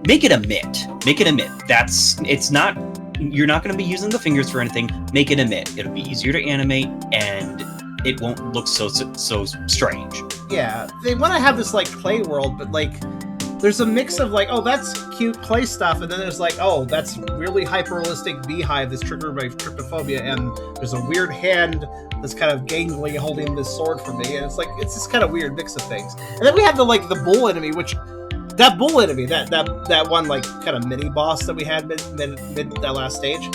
make it a mitt. Make it a mitt. It's not, you're not going to be using the fingers for anything. Make it a mitt. It'll be easier to animate, and it won't look so strange. Yeah, they want to have this, like, play world, but, like, there's a mix of, like, oh, that's cute play stuff, and then there's, like, oh, that's really hyper-realistic beehive that's triggered by trypophobia, and there's a weird hand that's kind of gangly holding this sword for me, and it's, like, it's this kind of weird mix of things. And then we have the bull enemy, that bull enemy, that one, like, kind of mini-boss that we had mid that last stage,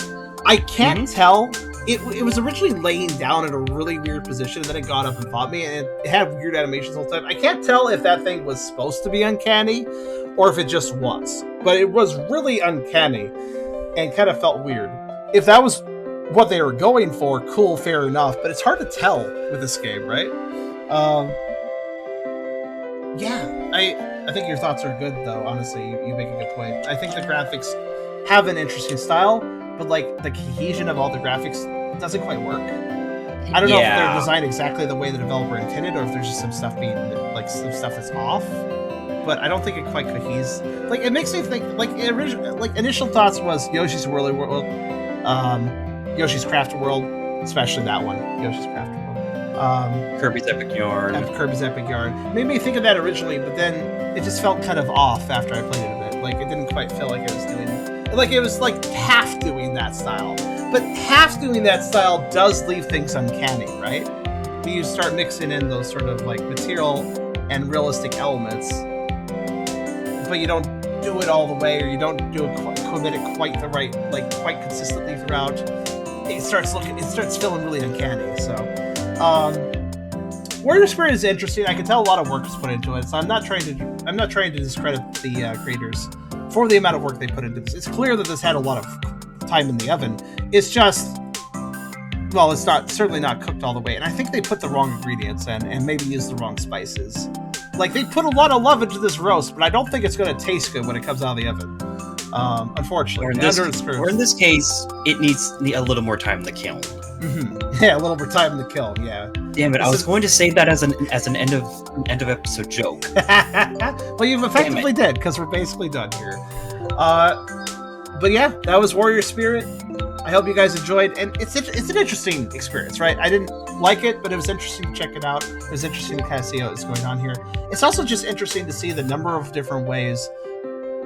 I can't tell. It was originally laying down in a really weird position, and then it got up and fought me, and it had weird animations the whole time. I can't tell if that thing was supposed to be uncanny, or if it just was. But it was really uncanny, and kind of felt weird. If that was what they were going for, cool, fair enough, but it's hard to tell with this game, right? Yeah, I think your thoughts are good, though, honestly. You make a good point. I think the graphics have an interesting style, but, like, the cohesion of all the graphics doesn't quite work. I don't know if they're designed exactly the way the developer intended, or if there's just some stuff that's off. But I don't think it quite coheses. Like, it makes me think, initial thoughts was Yoshi's Woolly World, Yoshi's Crafted World, especially that one, Yoshi's Crafted World. Kirby's Epic Yarn. Kirby's Epic Yarn. Made me think of that originally, but then it just felt kind of off after I played it a bit. Like, it didn't quite feel like it was doing it. Like, it was, like, half doing that style. But half doing that style does leave things uncanny, right? When you start mixing in those sort of, like, material and realistic elements, but you don't do it all the way, or you don't commit it quite the right, like, quite consistently throughout, it starts feeling really uncanny, so. Warrior Spirit is interesting. I can tell a lot of work was put into it, so I'm not trying to discredit the creators for the amount of work they put into this. It's clear that this had a lot of time in the oven. It's just well, it's not certainly not cooked all the way, and I think they put the wrong ingredients in and maybe used the wrong spices. Like, they put a lot of love into this roast, but I don't think it's going to taste good when it comes out of the oven. Unfortunately, or in this case, it needs a little more time in the kiln. Mm-hmm. Yeah, a little more time in the kiln. Yeah. Damn it! I was going to save that as an end of episode joke. Well, you've effectively did, because we're basically done here. But yeah, that was Warrior Spirit. I hope you guys enjoyed, and it's an interesting experience, right? I didn't like it, but it was interesting to check it out. It was interesting to kind of see what's going on here. It's also just interesting to see the number of different ways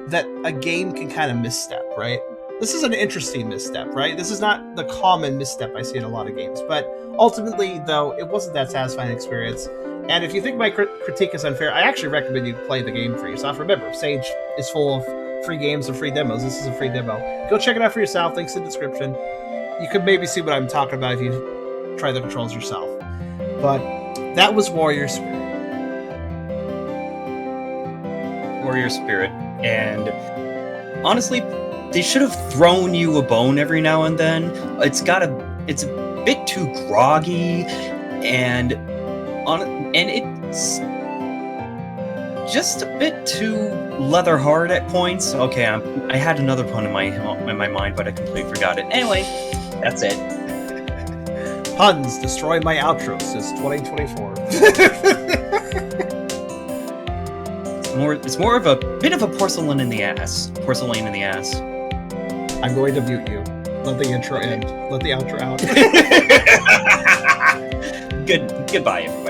that a game can kind of misstep, right? This is an interesting misstep, right? This is not the common misstep I see in a lot of games, but ultimately, though, it wasn't that satisfying experience. And if you think my critique is unfair, I actually recommend you play the game for yourself. Remember, Sage is full of free games and free demos. This is a free demo. Go check it out for yourself. Links in the description. You could maybe see what I'm talking about if you try the controls yourself. But that was Warrior Spirit. Warrior Spirit. And honestly, they should have thrown you a bone every now and then. It's a bit too groggy, and it's just a bit too leather hard at points. Okay, I had another pun in my mind, but I completely forgot it. Anyway, that's it. Puns destroy my outro since 2024. It's more of a bit of a porcelain in the ass. I'm going to mute you. Let the intro end. Let the outro out. Goodbye, everybody.